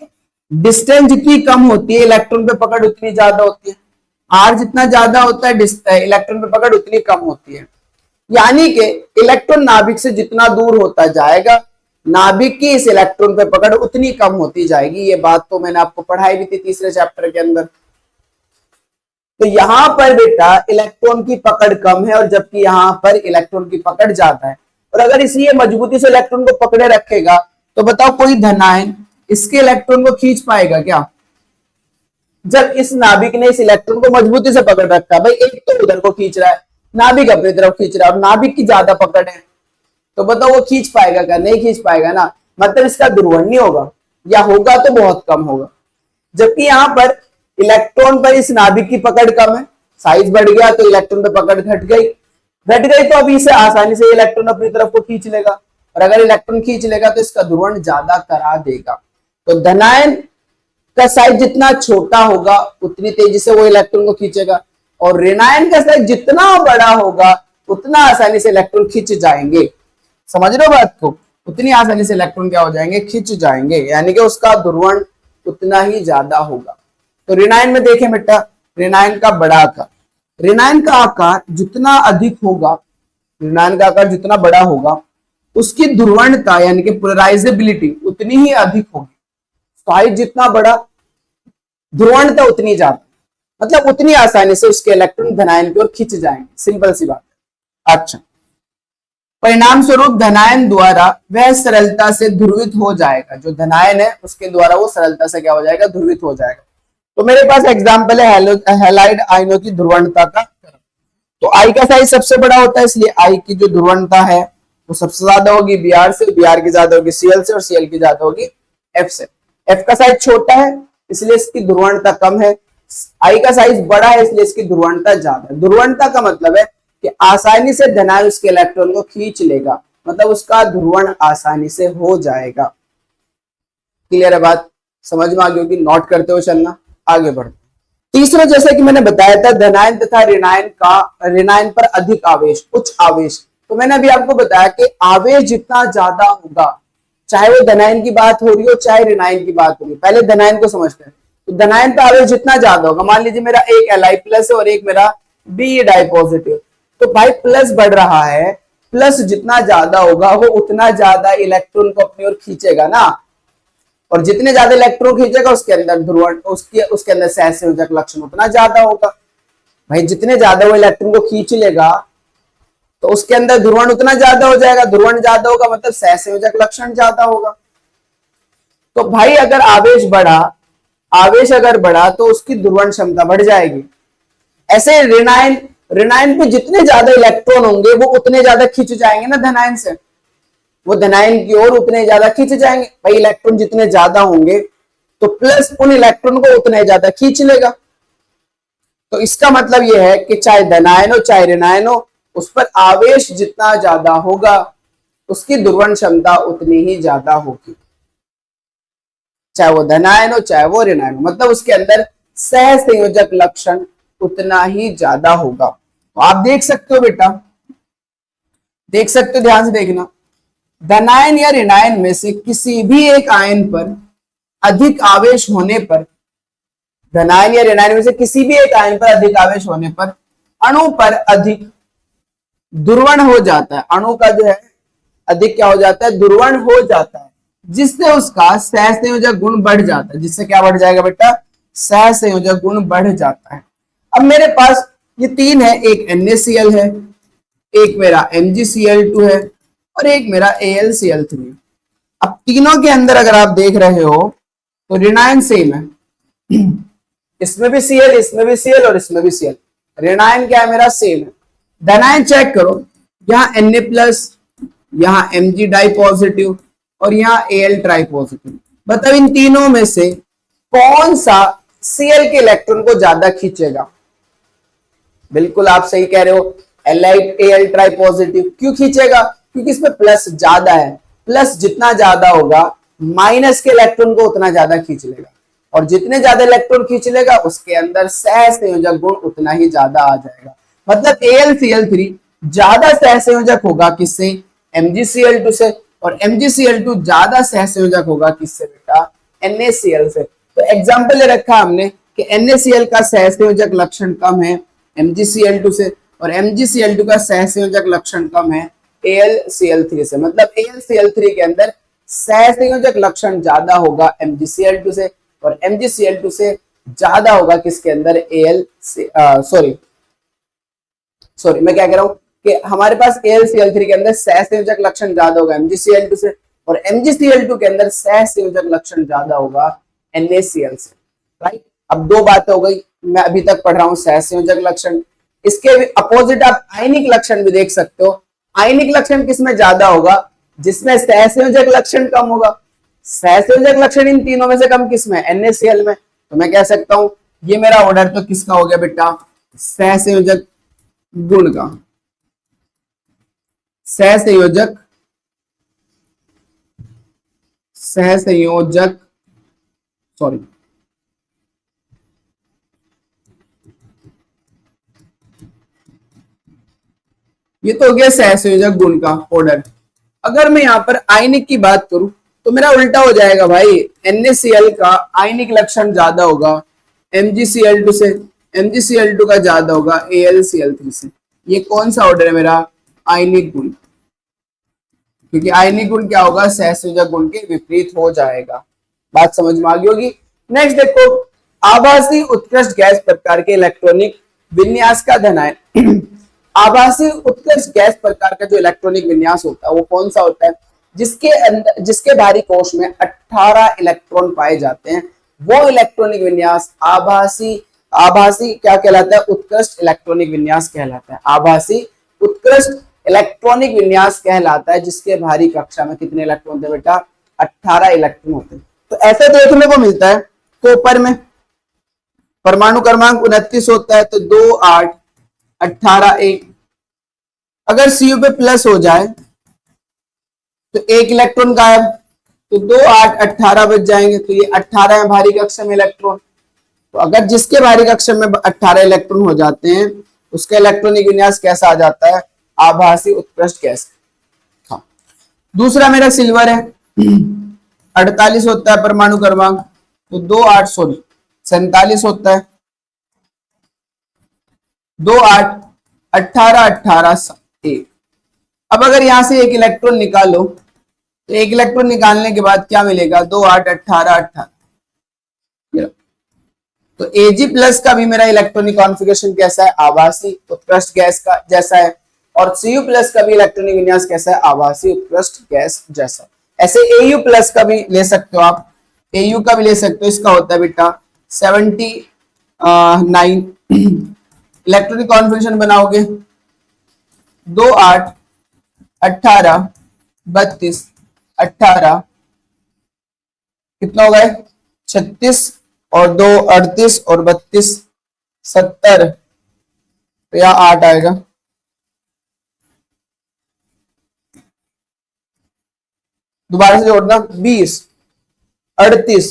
डिस्टेंस जितनी कम होती है इलेक्ट्रॉन पे पकड़ उतनी ज्यादा होती है। आर जितना ज्यादा होता है इलेक्ट्रॉन पे पकड़ उतनी कम होती है। यानी कि इलेक्ट्रॉन नाभिक से जितना दूर होता जाएगा नाभिक की इस इलेक्ट्रॉन पे पकड़ उतनी कम होती जाएगी। ये बात तो मैंने आपको पढ़ाई भी थी तीसरे चैप्टर के अंदर। तो यहां पर बेटा इलेक्ट्रॉन की पकड़ कम है और जबकि यहां पर इलेक्ट्रॉन की पकड़ ज्यादा है, और अगर इसी मजबूती से इलेक्ट्रॉन को पकड़े रखेगा तो बताओ कोई धनायन इसके इलेक्ट्रॉन को खींच पाएगा क्या? जब इस नाभिक ने इस इलेक्ट्रॉन को मजबूती से पकड़ रखा है, भाई एक तो उधर को खींच रहा है, नाभिक अपनी तरफ खींच रहा है और नाभिक की ज्यादा पकड़ है, तो बताओ वो खींच पाएगा क्या? नहीं खींच पाएगा ना, मतलब इसका ध्रुवण नहीं होगा, या होगा तो बहुत कम होगा। जबकि यहां पर इलेक्ट्रॉन पर इस नाभिक की पकड़ कम है, साइज बढ़ गया तो इलेक्ट्रॉन पर पकड़ घट गई तो अभी इसे आसानी से इलेक्ट्रॉन अपनी तरफ को खींच लेगा, और अगर इलेक्ट्रॉन खींच लेगा तो इसका ध्रुवण ज्यादा करा देगा। तो धनायन का साइज जितना छोटा होगा उतनी तेजी से वो इलेक्ट्रॉन को खींचेगा, और ऋणायन का साइज जितना बड़ा होगा उतना आसानी से इलेक्ट्रॉन खींच जाएंगे। समझ रहे हो बात को? उतनी आसानी से इलेक्ट्रॉन क्या हो जाएंगे? खींच जाएंगे, यानी कि उसका ध्रुवण उतना ही ज्यादा होगा। तो ऋणायन में देखें बेटा, ऋणायन का बड़ा आकार, ऋणायन का आकार जितना अधिक होगा, ऋणायन का आकार जितना बड़ा होगा उसकी ध्रुवणता यानी कि पोलराइजेबिलिटी उतनी ही अधिक होगी। साइज जितना बड़ा ध्रुवणता उतनी ज्यादा, मतलब उतनी आसानी से उसके इलेक्ट्रॉन धनायन की ओर खींच जाएंगे। सिंपल सी बात है। अच्छा, परिणाम स्वरूप धनायन द्वारा वह सरलता से ध्रुवित हो जाएगा, जो धनायन है उसके द्वारा वो सरलता से क्या हो जाएगा? ध्रुवित हो जाएगा। तो मेरे पास एग्जांपल है हैलाइड आयनों की ध्रुवणता का। तो आई का साइज सबसे बड़ा होता है, इसलिए आई की जो ध्रुवणता है वो सबसे ज्यादा होगी Br से, Br की ज्यादा होगी Cl से, और Cl की ज्यादा होगी F से। F का साइज छोटा है इसलिए इसकी ध्रुवणता कम है, I का साइज बड़ा है इसलिए इसकी ध्रुवणता ज्यादा है। ध्रुवणता का मतलब है कि आसानी से धनायन उसके इलेक्ट्रॉन को खींच लेगा, मतलब उसका ध्रुवण आसानी से हो जाएगा। क्लियर है बात? समझ में आ गई होगी? नोट करते हुए चलना, आगे बढ़ते। तीसरा, जैसे कि मैंने बताया था धनायन तथा ऋणायन पर अधिक आवेश, उच्च आवेश। तो मैंने अभी आपको बताया कि आवेश जितना ज्यादा होगा, चाहे वो धनायन की बात हो रही हो चाहे ऋणायन की बात हो रही हो, पहले धनायन को समझते हैं। तो धनायन पर आवेश जितना ज्यादा होगा, मान लीजिए मेरा एक Li प्लस है और एक मेरा Be डाई पॉजिटिव, तो भाई प्लस बढ़ रहा है, प्लस जितना ज्यादा होगा वो उतना ज्यादा इलेक्ट्रॉन को अपनी ओर खींचेगा ना, और जितने ज्यादा इलेक्ट्रॉन खींचेगा उसके अंदर ध्रुवण उसके अंदर सहसंयोजक लक्षण उतना ज्यादा होगा। भाई जितने ज्यादा वो इलेक्ट्रॉन को खींच लेगा तो उसके अंदर ध्रुवण उतना ज्यादा हो जाएगा, ध्रुवण ज्यादा होगा मतलब सहसंयोजक लक्षण ज्यादा होगा। तो भाई अगर आवेश अगर बढ़ा तो उसकी ध्रुवण क्षमता बढ़ जाएगी। ऐसे ऋणायन पे जितने ज्यादा इलेक्ट्रॉन होंगे वो उतने ज्यादा खींच जाएंगे ना धनायन से, वो धनायन की ओर उतने ज्यादा खींच जाएंगे। भाई इलेक्ट्रॉन जितने ज्यादा होंगे तो प्लस उन इलेक्ट्रॉन को उतने ज्यादा खींच लेगा। तो इसका मतलब यह है कि चाहे धनायन हो चाहे ऋणायन हो, उस पर आवेश जितना ज्यादा होगा उसकी ध्रुवण क्षमता उतनी ही ज्यादा होगी, चाहे वो धनायन हो चाहे वो ऋणायन हो, मतलब उसके अंदर सहसंयोजक लक्षण उतना ही ज्यादा होगा। तो आप देख सकते हो बेटा, देख सकते हो, ध्यान से देखना, धनायन या ऋणायन में से किसी भी एक आयन पर अधिक आवेश होने पर, धनायन या ऋणायन में से किसी भी एक आयन पर अधिक आवेश होने पर अणु पर अधिक ध्रुवण हो जाता है। अणु का जो है अधिक क्या हो जाता है? ध्रुवण हो जाता है, जिससे उसका सहसंयोजक गुण बढ़ जाता है। जिससे क्या बढ़ जाएगा बेटा? सहसंयोजक गुण बढ़ जाता है। अब मेरे पास ये तीन है, एक NaCl है, एक मेरा MgCl2 है और एक मेरा AlCl3। अब तीनों के अंदर अगर आप देख रहे हो तो ऋणायन सेम है, इसमें भी Cl, इसमें भी Cl और इसमें भी Cl। ऋणायन क्या है मेरा, सेम है। धनायन चेक करो, यहाँ Na प्लस, यहाँ Mg डाई पॉजिटिव और यहाँ Al ट्राई पॉजिटिव। मतलब इन तीनों में से कौन सा Cl के इलेक्ट्रॉन को ज्यादा खींचेगा? बिल्कुल आप सही कह रहे हो, Al ट्राई पॉजिटिव। क्यों खींचेगा? क्योंकि इसमें प्लस ज्यादा है, प्लस जितना ज्यादा होगा माइनस के इलेक्ट्रॉन को उतना ज्यादा खींच लेगा, और जितने ज्यादा इलेक्ट्रॉन खींच लेगा उसके अंदर सहसंयोजक गुण उतना ही ज्यादा आ जाएगा। मतलब AlCl3 ज्यादा सहसंयोजक होगा किससे? MgCl2 से, और MgCl2 ज्यादा सहसंयोजक होगा किससे बेटा? NaCl से। तो एग्जाम्पल ले रखा हमने कि NaCl का सहसंयोजक लक्षण कम है MgCl2 से, और MgCl2 का सहसंयोजक लक्षण कम है AlCl3 से। मतलब AlCl3 के अंदर सहसंयोजक लक्षण ज्यादा होगा MgCl2 से, और MgCl2 से ज्यादा होगा किसके अंदर? सॉरी मैं क्या कह रहा हूं कि हमारे पास AlCl3 के अंदर सहसंयोजक लक्षण ज्यादा होगा MgCl2 से, और MgCl2 के अंदर सहसंयोजक लक्षण ज्यादा होगा NaCl से। राइट, अब दो बातें हो गई। मैं अभी तक पढ़ रहा हूं सहसंयोजक लक्षण, इसके अपोजिट आप आयनिक लक्षण भी देख सकते हो। आयनिक लक्षण किसमें ज्यादा होगा? जिसमें सहसंयोजक लक्षण कम होगा। सहसंयोजक लक्षण इन तीनों में से कम किसमें? NaCl में। तो मैं कह सकता हूं ये मेरा ऑर्डर तो किसका हो गया बेटा? सहसंयोजक गुण का। सहसंयोजक सहसंयोजक सॉरी ये तो हो गया सहसंयोजक गुण का ऑर्डर। अगर मैं यहां पर आयनिक की बात करूं तो मेरा उल्टा हो जाएगा भाई। NaCl का आयनिक लक्षण ज्यादा होगा MgCl2 से, MgCl2 का ज्यादा होगा AlCl3 से। ये कौन सा ऑर्डर है मेरा? आयनिक गुण। क्योंकि आयनिक गुण क्या होगा? सहसंयोजक गुण के विपरीत हो जाएगा। बात समझ में आ गई होगी। नेक्स्ट देखो, आभासी उत्कृष्ट गैस प्रकार के इलेक्ट्रॉनिक विन्यास का धनायन। आभासी उत्कृष्ट गैस प्रकार का जो इलेक्ट्रॉनिक विन्यास होता है वो कौन सा होता है? जिसके अंदर, जिसके बाहरी कोश में 18 इलेक्ट्रॉन पाए जाते हैं, वो इलेक्ट्रॉनिक विन्यास आभासी आभासी क्या कहलाता है? उत्कृष्ट इलेक्ट्रॉनिक विन्यास कहलाता है। आभासी उत्कृष्ट इलेक्ट्रॉनिक विन्यास कहलाता है जिसके बाहरी कक्षा में कितने इलेक्ट्रॉन होते हैं बेटा? 18 इलेक्ट्रॉन होते हैं। तो ऐसे देखने को मिलता है कॉपर में परमाणु क्रमांक 29 होता है, तो 2 8 18 1। अगर Cu पे प्लस हो जाए तो एक इलेक्ट्रॉन गायब, तो 2 8 18 बच जाएंगे। तो ये 18 है भारी कक्षा में इलेक्ट्रॉन। तो अगर जिसके भारी कक्षा में 18 इलेक्ट्रॉन हो जाते हैं उसका इलेक्ट्रॉनिक विन्यास कैसा आ जाता है? आभासी उत्कृष्ट गैस। हाँ, दूसरा मेरा सिल्वर है 48 होता है परमाणु क्रमांक, तो 2 8 सॉरी 47 होता है, 2 8 18 18 1। अब अगर यहां से एक इलेक्ट्रॉन निकालो तो एक इलेक्ट्रॉन निकालने के बाद क्या मिलेगा? 2 8 18 18। तो Ag प्लस का भी मेरा इलेक्ट्रॉनिक कॉन्फ़िगरेशन कैसा है? आभासी उत्कृष्ट गैस का जैसा है। और Cu प्लस का भी इलेक्ट्रॉनिक विन्यास कैसा है? आभासी उत्कृष्ट गैस जैसा। ऐसे Au प्लस का भी ले सकते हो आप, Au का भी ले सकते हो। इसका होता है बेटा 79। इलेक्ट्रॉनिक कॉन्फ़िगरेशन बनाओगे 2 8 18 32 18, कितना हो गए? 36 और 2 38 और 32 70। तो यहाँ 8 आएगा। दोबारा से जोड़ना 20 38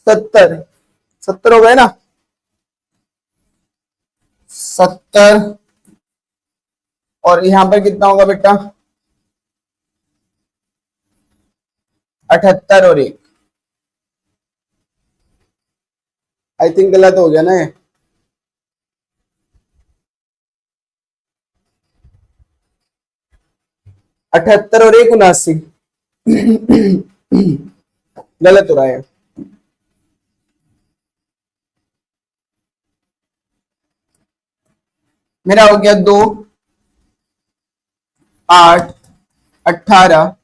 70 70 हो गए ना? 70 और यहां पर कितना होगा बेटा? 78 और 1। आई थिंक गलत हो गया ना ये। 78 और 1 79। गलत हो रहा है। मेरा हो गया 2, 8, 18,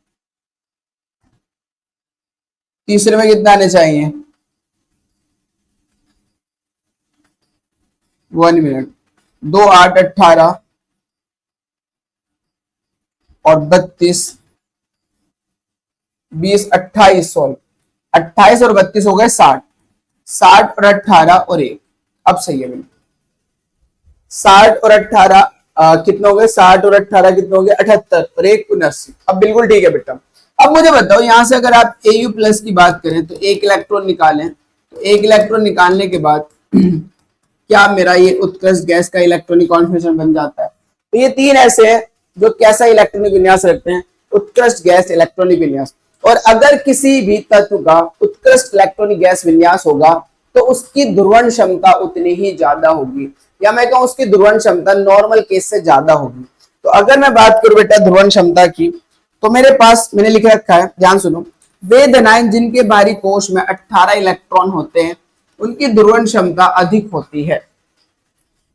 तीसरे में कितना आने चाहिए? 1 मिनट। 2, 8, 18 और 32, 20, 28, सॉरी 28 और 32 हो गए 60। 60 और 18 और 1, अब सही है बिल्कुल। 60 और 18 कितने हो गए? 60 और 18 कितने हो गए? 78 और 1, 79। अब बिल्कुल ठीक है बेटा। अब मुझे बताओ, यहां से अगर आप Au प्लस की बात करें तो एक इलेक्ट्रॉन निकालें, तो एक इलेक्ट्रॉन निकालने के बाद क्या मेरा ये उत्कृष्ट गैस का इलेक्ट्रॉनिक कॉन्फिगरेशन बन जाता है? तो ये तीन ऐसे हैं जो कैसा इलेक्ट्रॉनिक विन्यास रखते हैं? उत्कृष्ट गैस इलेक्ट्रॉनिक विन्यास। और अगर किसी भी तत्व का उत्कृष्ट इलेक्ट्रॉनिक गैस विन्यास होगा तो उसकी ध्रुवण क्षमता उतनी ही ज्यादा होगी, या मैं कहूं उसकी ध्रुवण क्षमता नॉर्मल केस से ज्यादा होगी। तो अगर मैं बात करूं बेटा ध्रुवण क्षमता की, तो मेरे पास मैंने लिख रखा है, ध्यान सुनो, वे धनायन जिनके बाहरी कोश में 18 इलेक्ट्रॉन होते हैं उनकी ध्रुवण क्षमता अधिक होती है,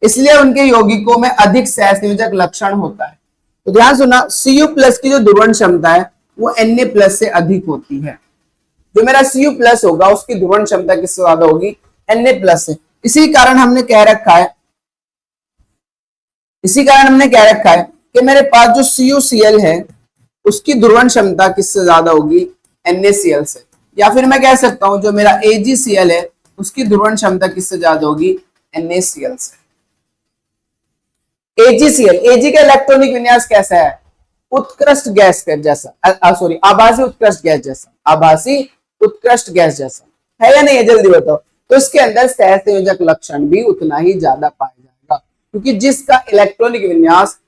इसलिए उनके यौगिकों में अधिक सहसंयोजक लक्षण होता है। तो ध्यान सुना, Cu प्लस की जो ध्रुवण क्षमता है वो Na प्लस से अधिक होती है। जो मेरा Cu प्लस होगा उसकी ध्रुवण क्षमता किससे ज्यादा होगी? Na प्लस से। इसी कारण हमने कह रखा है कि मेरे पास जो CuCl है उसकी ध्रुवण क्षमता किससे ज्यादा होगी? NaCl से। या फिर मैं कह सकता हूं जो मेरा AgCl है उसकी ध्रुवण क्षमता किससे ज्यादा होगी? NaCl से। Ag का इलेक्ट्रॉनिक विन्यास कैसा है? उत्कृष्ट गैस जैसा, सॉरी आभासी उत्कृष्ट गैस जैसा, आभासी उत्कृष्ट गैस जैसा है या नहीं है? जल्दी बताओ। तो इसके अंदर सहसंयोजक लक्षण भी उतना ही ज्यादा पाया जाएगा, क्योंकि जिसका इलेक्ट्रॉनिक विन्यास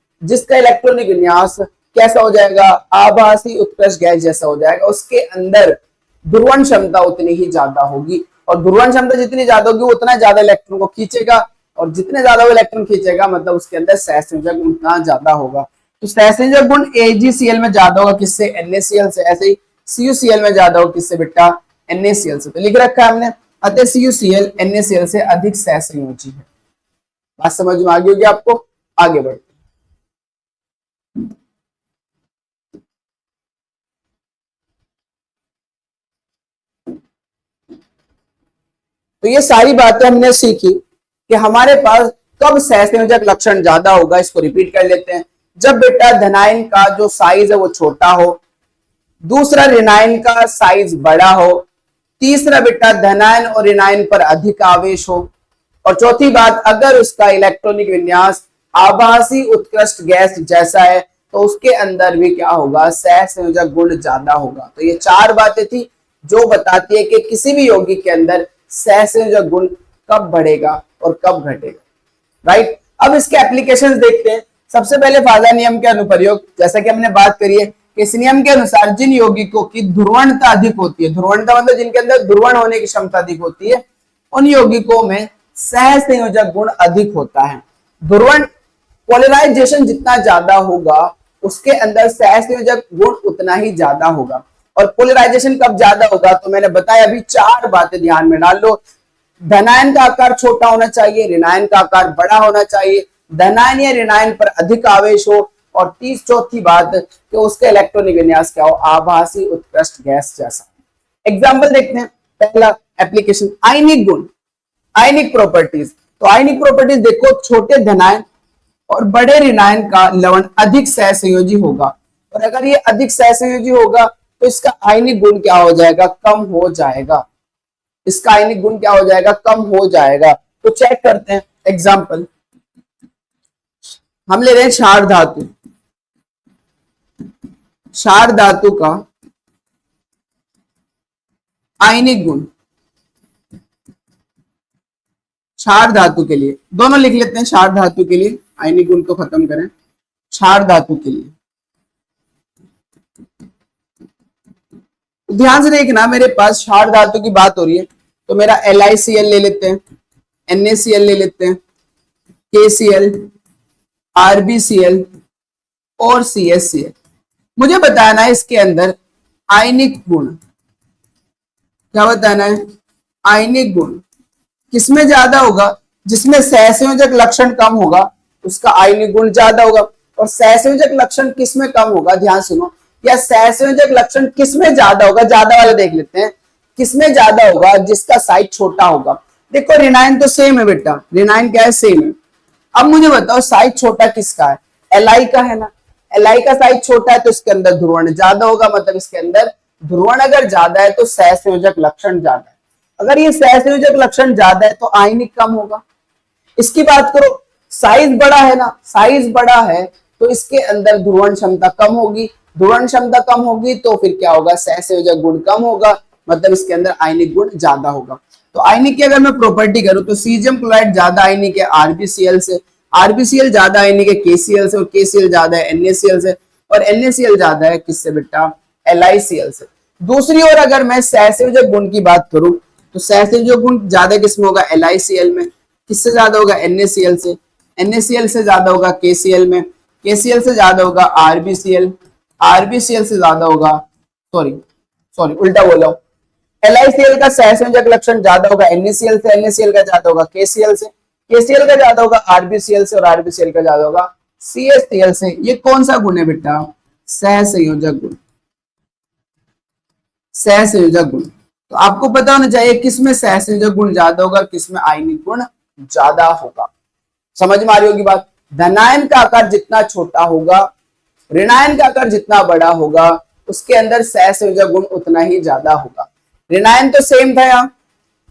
कैसा हो जाएगा? आभासी उत्कृष्ट गैस जैसा हो जाएगा, उसके अंदर ध्रुवण क्षमता उतनी ही ज्यादा होगी, और ध्रुवण क्षमता जितनी ज्यादा होगी उतना ज्यादा इलेक्ट्रॉन को खींचेगा, और जितने ज्यादा वो इलेक्ट्रॉन खींचेगा मतलब उसके अंदर सहसंयोजक उतना ज्यादा होगा। तो सहसंयोजक गुण AgCl में ज्यादा होगा, किससे? NaCl से। ऐसे ही CuCl में ज्यादा होगा, किससे बेटा? NaCl से। तो लिख रखा है हमने, अतः CuCl NaCl से अधिक सहसंयोजी है। बात समझ में आ गई होगी आपको? आगे बढ़ते तो ये सारी बातें हमने सीखी कि हमारे पास कब सहसंयोजक लक्षण ज्यादा होगा। इसको रिपीट कर लेते हैं। जब बेटा धनायन का जो साइज है वो छोटा हो, दूसरा ऋणायन का साइज बड़ा हो, तीसरा बेटा धनायन और ऋणायन पर अधिक आवेश हो, और चौथी बात अगर उसका इलेक्ट्रॉनिक विन्यास आभासी उत्कृष्ट गैस जैसा है तो उसके अंदर भी क्या होगा? सहसंयोजक गुण ज्यादा होगा। तो ये चार बातें थी जो बताती है कि किसी भी यौगिक के अंदर सहसंयोजक गुण कब बढ़ेगा और कब घटेगा। राइट, अब इसके एप्लीकेशंस देखते हैं। सबसे पहले फाजा नियम के अनुप्रयोग, जैसा कि हमने बात करी है कि इस नियम के अनुसार जिन यौगिकों की ध्रुवणता अधिक होती है, ध्रुवणता मतलब जिनके अंदर ध्रुवण होने की क्षमता अधिक होती है, उन यौगिकों में सहसंयोजक गुण अधिक होता है। ध्रुवण पोलराइजेशन जितना ज्यादा होगा उसके अंदर सहसंयोजक गुण उतना ही ज्यादा होगा। और पोलराइजेशन कब ज्यादा होगा? तो मैंने बताया अभी, चार बातें ध्यान में डाल लो। धनायन का आकार छोटा होना चाहिए, ऋणायन का आकार बड़ा होना चाहिए, धनायन या ऋणायन पर अधिक आवेश हो, और चौथी बात कि उसका इलेक्ट्रॉनिक विन्यास क्या हो? आभासी उत्कृष्ट गैस जैसा। एग्जाम्पल देखते हैं। पहला एप्लीकेशन, आयनिक गुण, आयनिक प्रॉपर्टीज। तो आयनिक प्रॉपर्टीज देखो, छोटे धनायन और बड़े ऋणायन का लवण अधिक सहसंयोजी होगा, और अगर ये अधिक सहसंयोजी होगा तो इसका आयनिक गुण क्या हो जाएगा? कम हो जाएगा। इसका आयनिक गुण क्या हो जाएगा? कम हो जाएगा। तो चेक करते हैं। एग्जाम्पल हम ले रहे हैं क्षार धातु। क्षार धातु का आयनिक गुण, क्षार धातु के लिए दोनों लिख लेते हैं। क्षार धातु के लिए आयनिक गुण को खत्म करें। क्षार धातु के लिए ध्यान से देखना, मेरे पास क्षार धातु की बात हो रही है तो मेरा LiCl ले लेते हैं, NaCl ले लेते हैं, KCl, RbCl और CsCl। मुझे बताना है इसके अंदर आयनिक गुण, क्या बताना है? आयनिक गुण किसमें ज्यादा होगा? जिसमें सहसंयोजक लक्षण कम होगा उसका आयनिक गुण ज्यादा होगा। और सहसंयोजक लक्षण किसमें कम होगा, ध्यान सुनो, या सहसंयोजक लक्षण किसमें ज्यादा होगा, ज्यादा वाला देख लेते हैं, किसमें ज्यादा होगा, जिसका साइज छोटा होगा। देखो रेनाइन तो सेम है बेटा, रेनाइन क्या है, सेम है। अब मुझे बताओ साइज छोटा किसका है, एलआई का है ना, एलआई का साइज छोटा है तो इसके अंदर ध्रुवण ज्यादा होगा, मतलब इसके अंदर ध्रुवण अगर ज्यादा है तो सहसंयोजक लक्षण ज्यादा है। अगर ये सहसंयोजक लक्षण ज्यादा है तो आयनिक कम होगा। इसकी बात करो, साइज बड़ा है ना, साइज बड़ा है तो इसके अंदर ध्रुवण क्षमता कम होगी, ध्रुवण क्षमता कम होगी तो फिर क्या होगा, सहसंयोजक गुण कम होगा, मतलब इसके अंदर आयनिक गुण ज्यादा होगा। तो आयनिक की अगर मैं प्रॉपर्टी करूं तो सीजियम क्लोराइड ज्यादा आयनिक है आरबीसीएल से, आरबीसीएल ज्यादा आयनिक है केसीएल से, और केसीएल ज्यादा है एनएसीएल से, और एनएसीएल ज्यादा है किससे बेटा, एलआईसीएल से। दूसरी ओर अगर मैं सहसंयोजक गुण की बात करूं तो सहसंयोजक गुण ज्यादा किसमें होगा, एलआईसीएल में, किससे ज्यादा होगा, एनएसीएल से, एनएसीएल से ज्यादा होगा केसीएल में, केसीएल से ज्यादा होगा आरबीसीएल, आरबीसीएल से ज्यादा होगा, सॉरी सॉरी उल्टा बोला, एलआईसीएल का सहसंयोजक लक्षण ज्यादा होगा एनएसीएल से, एनएसीएल का ज्यादा होगा केसीएल से, केसीएल का ज्यादा होगा आरबीसीएल से, और आरबीसीएल का ज्यादा होगा सीएचसीएल से। ये कौन सा गुण है बेटा, सहसंयोजक गुण, सहसंयोजक गुण। तो आपको पता होना चाहिए किसमें सहसंयोजक गुण ज्यादा होगा, किसमें आयनिक गुण ज्यादा होगा। समझ में आ रही होगी बात। धनायन का आकार जितना छोटा होगा, ऋणायन का आकार जितना बड़ा होगा, उसके अंदर सहसंयोजक गुण उतना ही ज्यादा होगा। ऋणायन तो सेम था यहाँ,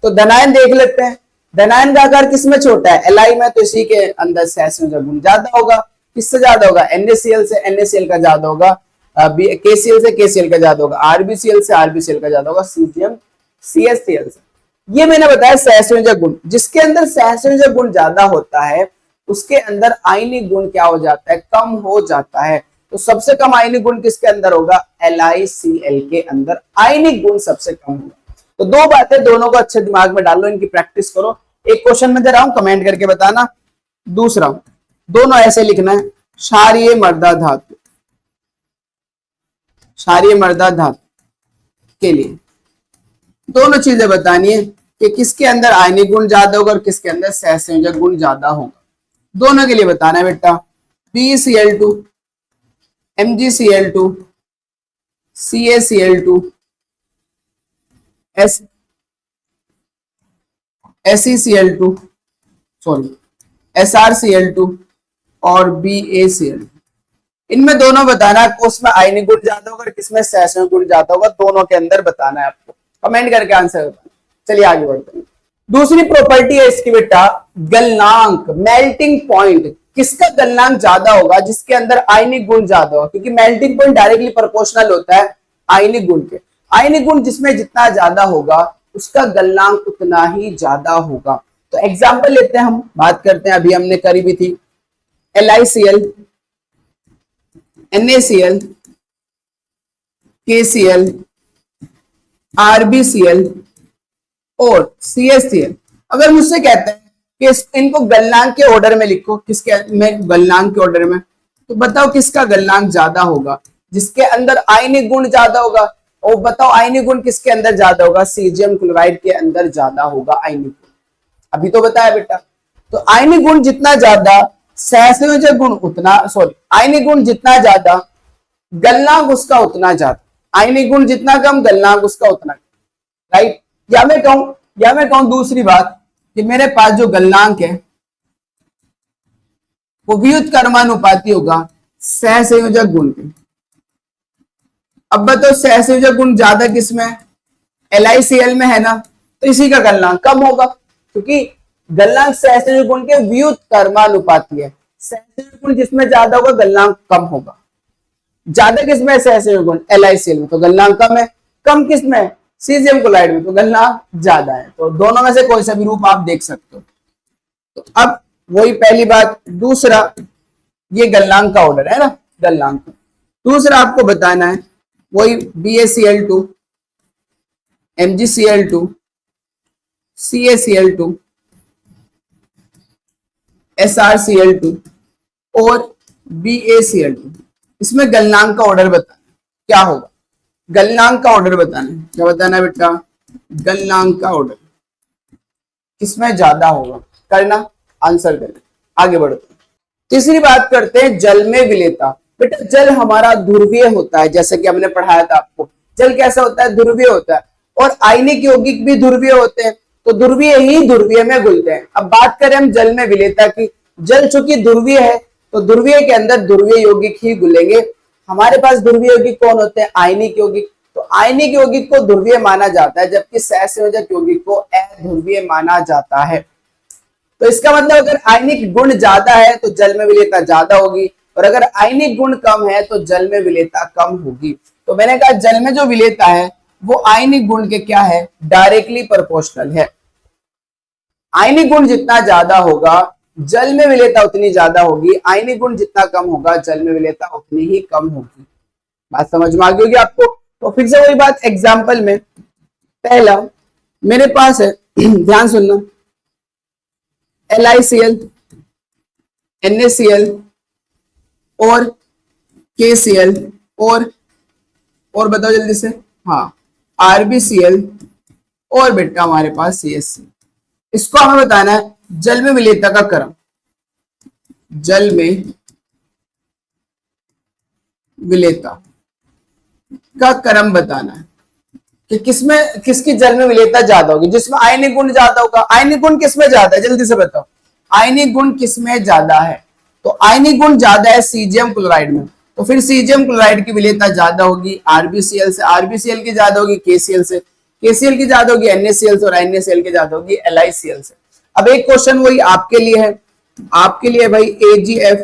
तो धनायन देख लेते हैं। धनायन का आकार किसमें छोटा है, एलआई में, तो इसी के अंदर सहसंयोजक गुण ज्यादा होगा। किससे ज्यादा होगा, एनएसीएल से, एनएसीएल का ज्यादा होगा, केसीएल से, केसीएल का ज्यादा होगा, आरबीसीएल से, आरबीसीएल का ज्यादा होगा, सीजीएम सीएचसीएल से। ये मैंने बताया सहसंयोजक गुण। जिसके अंदर सहसंयोजक गुण ज्यादा होता है उसके अंदर आयनिक गुण क्या हो जाता है, कम हो जाता है। तो सबसे कम आयनिक गुण किसके अंदर होगा, LiCl के अंदर आयनिक गुण सबसे कम होगा। तो दो बातें, दोनों को अच्छे दिमाग में डालो, इनकी प्रैक्टिस करो। एक क्वेश्चन में दे रहा हूं, कमेंट करके बताना। दूसरा, दोनों ऐसे लिखना है, क्षारीय मृदा धातु, क्षारीय मृदा धातु के लिए दोनों चीजें बतानी है कि किसके अंदर आयनिक गुण ज्यादा होगा और किसके अंदर सहसंयोजक गुण ज्यादा होगा। दोनों के लिए बताना है बेटा। BeCl2, MgCl2, CaCl2, SeCl2, sorry SrCl2 और BaCl2, इनमें दोनों बताना है उसमें आयनिक गुण ज्यादा होगा और किसमें सहसंयोजक गुण ज्यादा होगा। दोनों के अंदर बताना है आपको, कमेंट करके आंसर बताना। चलिए आगे बढ़ते हैं। दूसरी प्रॉपर्टी है इसकी बेटा, गलनांक, मेल्टिंग पॉइंट। किसका गलनांक ज्यादा होगा, जिसके अंदर आयनिक गुण ज्यादा होगा, क्योंकि मेल्टिंग पॉइंट डायरेक्टली प्रोपोर्शनल होता है आयनिक गुण के। आयनिक गुण जिसमें जितना ज्यादा होगा उसका गलनांक उतना ही ज्यादा होगा। तो एग्जाम्पल लेते हैं, हम बात करते हैं, अभी हमने करी भी थी, LiCl, NaCl, KCl, RbCl और CaCl। अगर मुझसे कहते हैं कि इनको गलनांक के ऑर्डर में लिखो, किसके में, गलनांक के ऑर्डर में, तो बताओ किसका गलनांक ज्यादा होगा, जिसके अंदर आयनिक गुण ज्यादा होगा। और बताओ आयनिक गुण किसके अंदर ज्यादा होगा, सीजियम क्लोराइड के अंदर ज्यादा होगा आयनिक गुण। अभी तो बताया बेटा। तो आयनिक गुण जितना ज्यादा, सहसंयोजक गुण उतना, सॉरी आयनिक गुण जितना ज्यादा, गलनांक उसका उतना ज्यादा। आयनिक गुण जितना कम, गलनांक उसका उतना कम, राइट। या मैं कहूं दूसरी बात कि मेरे पास जो गलनांक है वो व्युत्क्रमानुपाती होगा सहसंयोजक गुण के। अब बताओ सहसंयोजक गुण ज्यादा किसमें है, LiCl में है ना, तो इसी का गलनांक कम होगा, क्योंकि गलनांक सहसंयोजक गुण के व्युत्क्रमानुपाती है। सहसंयोजक गुण जिसमें ज्यादा होगा गलनांक कम होगा। ज्यादा किसमें है सहसंयोजक गुण, LiCl में, तो गलनांक कम है। कम किसमें, सीजियम क्लोराइड में, तो गलनांक ज्यादा है। तो दोनों में से कोई सा भी रूप आप देख सकते हो। तो अब वही पहली बात। दूसरा, ये गलनांक का ऑर्डर है ना, गलनांक। दूसरा आपको बताना है वही BaCl2, MgCl2, CaCl2, SrCl2 और BaCl2। इसमें गलनांक का ऑर्डर बताना क्या होगा, गलनांक का ऑर्डर बताना है। क्या बताना है बेटा, गलनांक का ऑर्डर किसमें ज्यादा होगा, करना, आंसर करना। आगे बढ़ते हैं। तीसरी बात करते हैं जल में विलेयता। बेटा जल हमारा ध्रुवीय होता है, जैसे कि हमने पढ़ाया था आपको। जल कैसा होता है? ध्रुवीय होता है। और आयनिक यौगिक भी ध्रुवीय होते हैं, तो ध्रुवीय ही ध्रुवीय में घुलते हैं। अब बात करें हम जल में विलेयता की, जल चूंकि ध्रुवीय है तो ध्रुवीय के अंदर ध्रुवीय यौगिक ही घुलेंगे। हमारे पास ध्रुवीय यौगिक कौन होते हैं? आयनिक यौगिक। तो आयनिक यौगिक को ध्रुवीय माना जाता है, जबकि सहसंयोजक यौगिक को अध्रुवीय माना जाता है। तो इसका मतलब अगर आयनिक गुण ज्यादा है तो जल में विलेयता ज्यादा होगी, और अगर आयनिक गुण कम है तो जल में विलेयता कम होगी। तो मैंने कहा जल में जो विलेयता है वो आयनिक गुण के क्या है? डायरेक्टली प्रोपोर्शनल है। आयनिक गुण जितना ज्यादा होगा जल में विलेयता उतनी ज्यादा होगी, आयनिक गुण जितना कम होगा जल में विलेयता उतनी ही कम होगी। बात समझ में आ गई होगी आपको। तो फिर से वही बात, एग्जाम्पल में पहला मेरे पास है ध्यान सुनना, LiCl, NaCl और KCl और बताओ जल्दी से, हाँ RbCl और बेटा हमारे पास CHCl। इसको हमें बताना है जल में विलेयता का क्रम। जल में विलेयता का क्रम बताना है कि किसमें किसकी जल में विलेयता ज्यादा होगी, जिसमें आयनिक गुण ज्यादा होगा। आयनिक गुण किसमें ज्यादा है? जल्दी से बताओ, आयनिक गुण किसमें ज्यादा है? तो आयनिक गुण ज्यादा है सीजियम क्लोराइड में, तो फिर सीजियम क्लोराइड की विलेयता ज्यादा होगी RbCl से, RbCl की ज्यादा होगी KCl से, KCl की ज्यादा होगी NaCl से, और NaCl की ज्यादा होगी LiCl से। अब एक क्वेश्चन वही आपके लिए है, आपके लिए भाई AgF,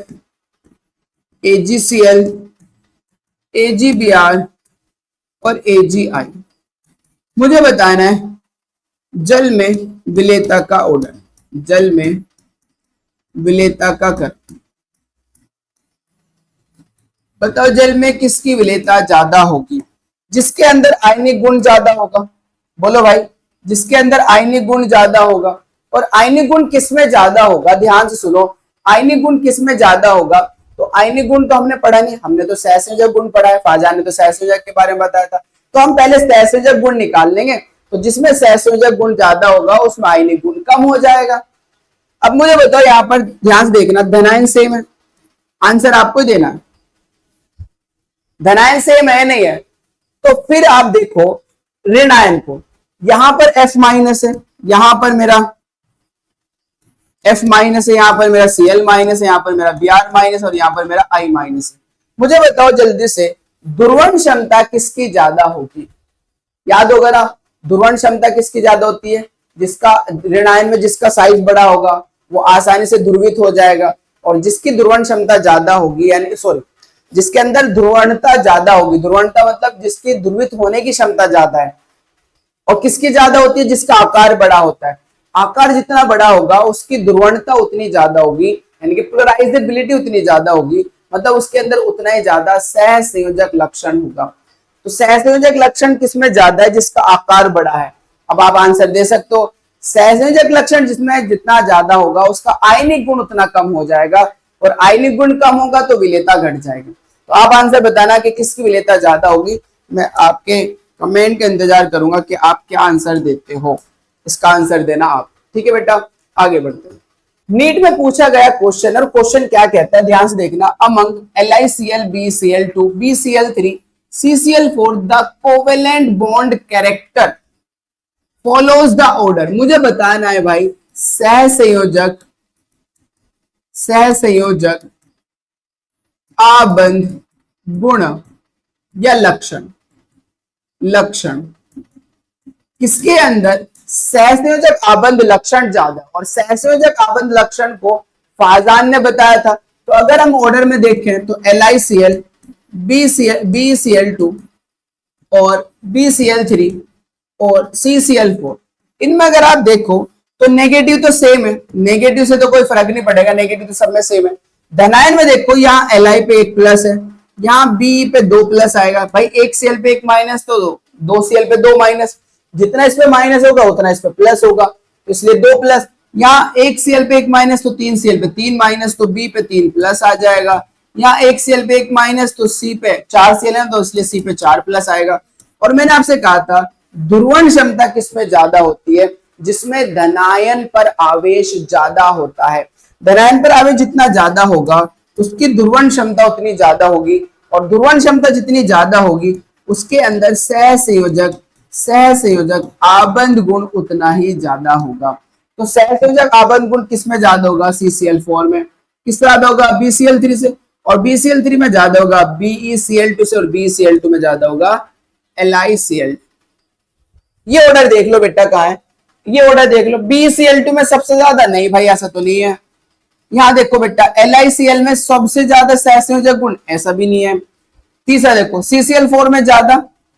AgCl, AgBr और AgI। मुझे बताना है जल में विलेयता का ऑर्डर, जल में विलेयता का क्रम। बताओ जल में किसकी विलेयता ज्यादा होगी? जिसके अंदर आयनिक गुण ज्यादा होगा। बोलो भाई, जिसके अंदर आयनिक गुण ज्यादा होगा। और आयनिक गुण किसमें ज्यादा होगा? ध्यान से सुनो, आयनिक गुण किसमें ज्यादा होगा? तो आयनिक गुण तो हमने पढ़ा नहीं, हमने तो सहसंयोजक गुण पढ़ा है, फाजान ने तो सहसंयोजक के बारे में बताया था। तो हम पहले सहसंयोजक गुण निकाल लेंगे, तो जिसमें सहसंयोजक गुण ज्यादा होगा उसमें आयनिक गुण कम हो जाएगा। अब मुझे बताओ, यहां पर ध्यान से देखना, धनायन सेम है, आंसर आपको देना है। धनायन सेम है नहीं है? तो फिर आप देखो ऋण आयन को, यहां पर F माइनस है, यहां पर मेरा F माइनस है, यहां पर मेरा Cl माइनस है, यहां पर मेरा Br माइनस और यहां पर मेरा I माइनस है। मुझे बताओ जल्दी से ध्रुवण क्षमता किसकी ज्यादा होगी? याद होगा ना, ध्रुवण क्षमता किसकी ज्यादा होती है? जिसका ऋण आयन में जिसका साइज बड़ा होगा वो आसानी से ध्रुवित हो जाएगा, और जिसकी ध्रुवण क्षमता ज्यादा होगी, यानी सॉरी जिसके अंदर ध्रुवणता ज्यादा होगी, ध्रुवणता मतलब जिसकी ध्रुवित होने की क्षमता ज्यादा है। और किसकी ज्यादा होती है? जिसका आकार बड़ा होता है। आकार जितना बड़ा होगा उसकी ध्रुवणता उतनी ज्यादा होगी, यानी कि पोलराइजेबिलिटी उतनी ज्यादा होगी, मतलब उसके अंदर उतना ही ज्यादा सहसंयोजक लक्षण होगा। तो सहसंयोजक लक्षण किसमें ज्यादा है? जिसका आकार बड़ा है। अब आप आंसर दे सकते हो, सहसंयोजक लक्षण जिसमें जितना ज्यादा होगा उसका आयनिक गुण उतना कम हो जाएगा, और आयनिक गुण कम होगा तो विलेयता घट जाएगी। तो आप आंसर बताना कि किसकी विलेयता ज्यादा होगी। मैं आपके कमेंट का इंतजार करूंगा कि आप क्या आंसर देते हो, इसका आंसर देना आप। ठीक है बेटा, आगे बढ़ते हैं। नीट में पूछा गया क्वेश्चन, और क्वेश्चन क्या कहता है ध्यान से देखना। Among LiCl, BCl2, BCl3, CCl4 the covalent bond character follows the order. मुझे बताना है भाई सहसंयोजक आबंध गुण या लक्षण किसके अंदर सहसंयोजक आबंध लक्षण ज्यादा, और सहसंयोजक आबंध लक्षण को फाजान ने बताया था। तो अगर हम ऑर्डर में देखें तो LiCl, BCl2 और BCl3 और CCl4, इनमें अगर आप देखो तो नेगेटिव तो सेम है, नेगेटिव से तो कोई फर्क नहीं पड़ेगा, नेगेटिव तो सब में सेम है। धनायन में देखो यहाँ Li पे 1 प्लस है, यहाँ B पे 2 प्लस आएगा भाई, 1 Cl पे 1 माइनस तो 2 Cl पे 2 माइनस, जितना इस पे माइनस होगा उतना इस पे प्लस होगा, इसलिए 2 प्लस। यहाँ 1 Cl पे 1 माइनस तो 3 Cl पे 3 माइनस, तो B पे 3 प्लस आ जाएगा। यहाँ 1 Cl पे 1 माइनस तो C पे 4 Cl है, तो इसलिए C पे 4 प्लस आएगा। और मैंने आपसे कहा था ध्रुवण क्षमता किसमें ज्यादा होती है? जिसमें धनायन पर आवेश ज्यादा होता है। धनायन पर आवेश जितना ज्यादा होगा उसकी ध्रुवण क्षमता उतनी ज्यादा होगी, और ध्रुवण क्षमता जितनी ज्यादा होगी उसके अंदर सहसंयोजक आबंध गुण उतना ही ज्यादा होगा। तो सहसंयोजक आबंध गुण किस में ज्यादा होगा? CCl4 में। किस ज्यादा होगा? BCl3 से। और BCl3 में ज्यादा होगा BeCl2 से, और BeCl2 में ज्यादा होगा LiCl। ये ऑर्डर देख लो बेटा, कहाँ है ये ऑर्डर देख लो। BeCl2 में सबसे ज्यादा? नहीं भाई, ऐसा तो नहीं है। यहां देखो बेटा, LiCl में सबसे ज्यादा सहसंयोजक गुण? ऐसा भी नहीं है। तीसरा देखो, CCl4 में ज्यादा,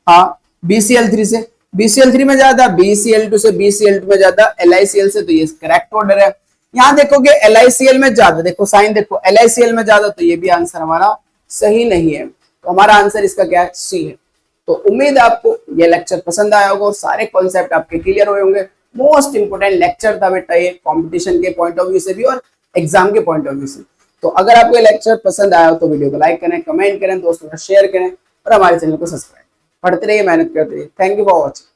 हाँ BCl3 से। BCl3 में ज्यादा, BCl2 से, BCl2 में ज्यादा, LiCl से। तो ये करेक्ट ऑर्डर है। यहां देखोगे LiCl में ज्यादा, देखो साइन देखो, LiCl में ज्यादा, तो ये भी आंसर हमारा सही नहीं है। तो हमारा आंसर इसका क्या है? सी है। तो उम्मीद है आपको ये लेक्चर पसंद आया होगा और सारे कॉन्सेप्ट आपके क्लियर हुए होंगे। मोस्ट इंपोर्टेंट लेक्चर था बेटा ये, कंपटीशन के पॉइंट ऑफ व्यू से भी और एग्जाम के पॉइंट ऑफ व्यू से। तो अगर आपको ये लेक्चर पसंद आया हो तो वीडियो को लाइक करें, कमेंट करें, दोस्तों को शेयर करें और हमारे चैनल को सब्सक्राइब। पढ़ते रहिए, मेहनत करते रहिए। Thank you for watching.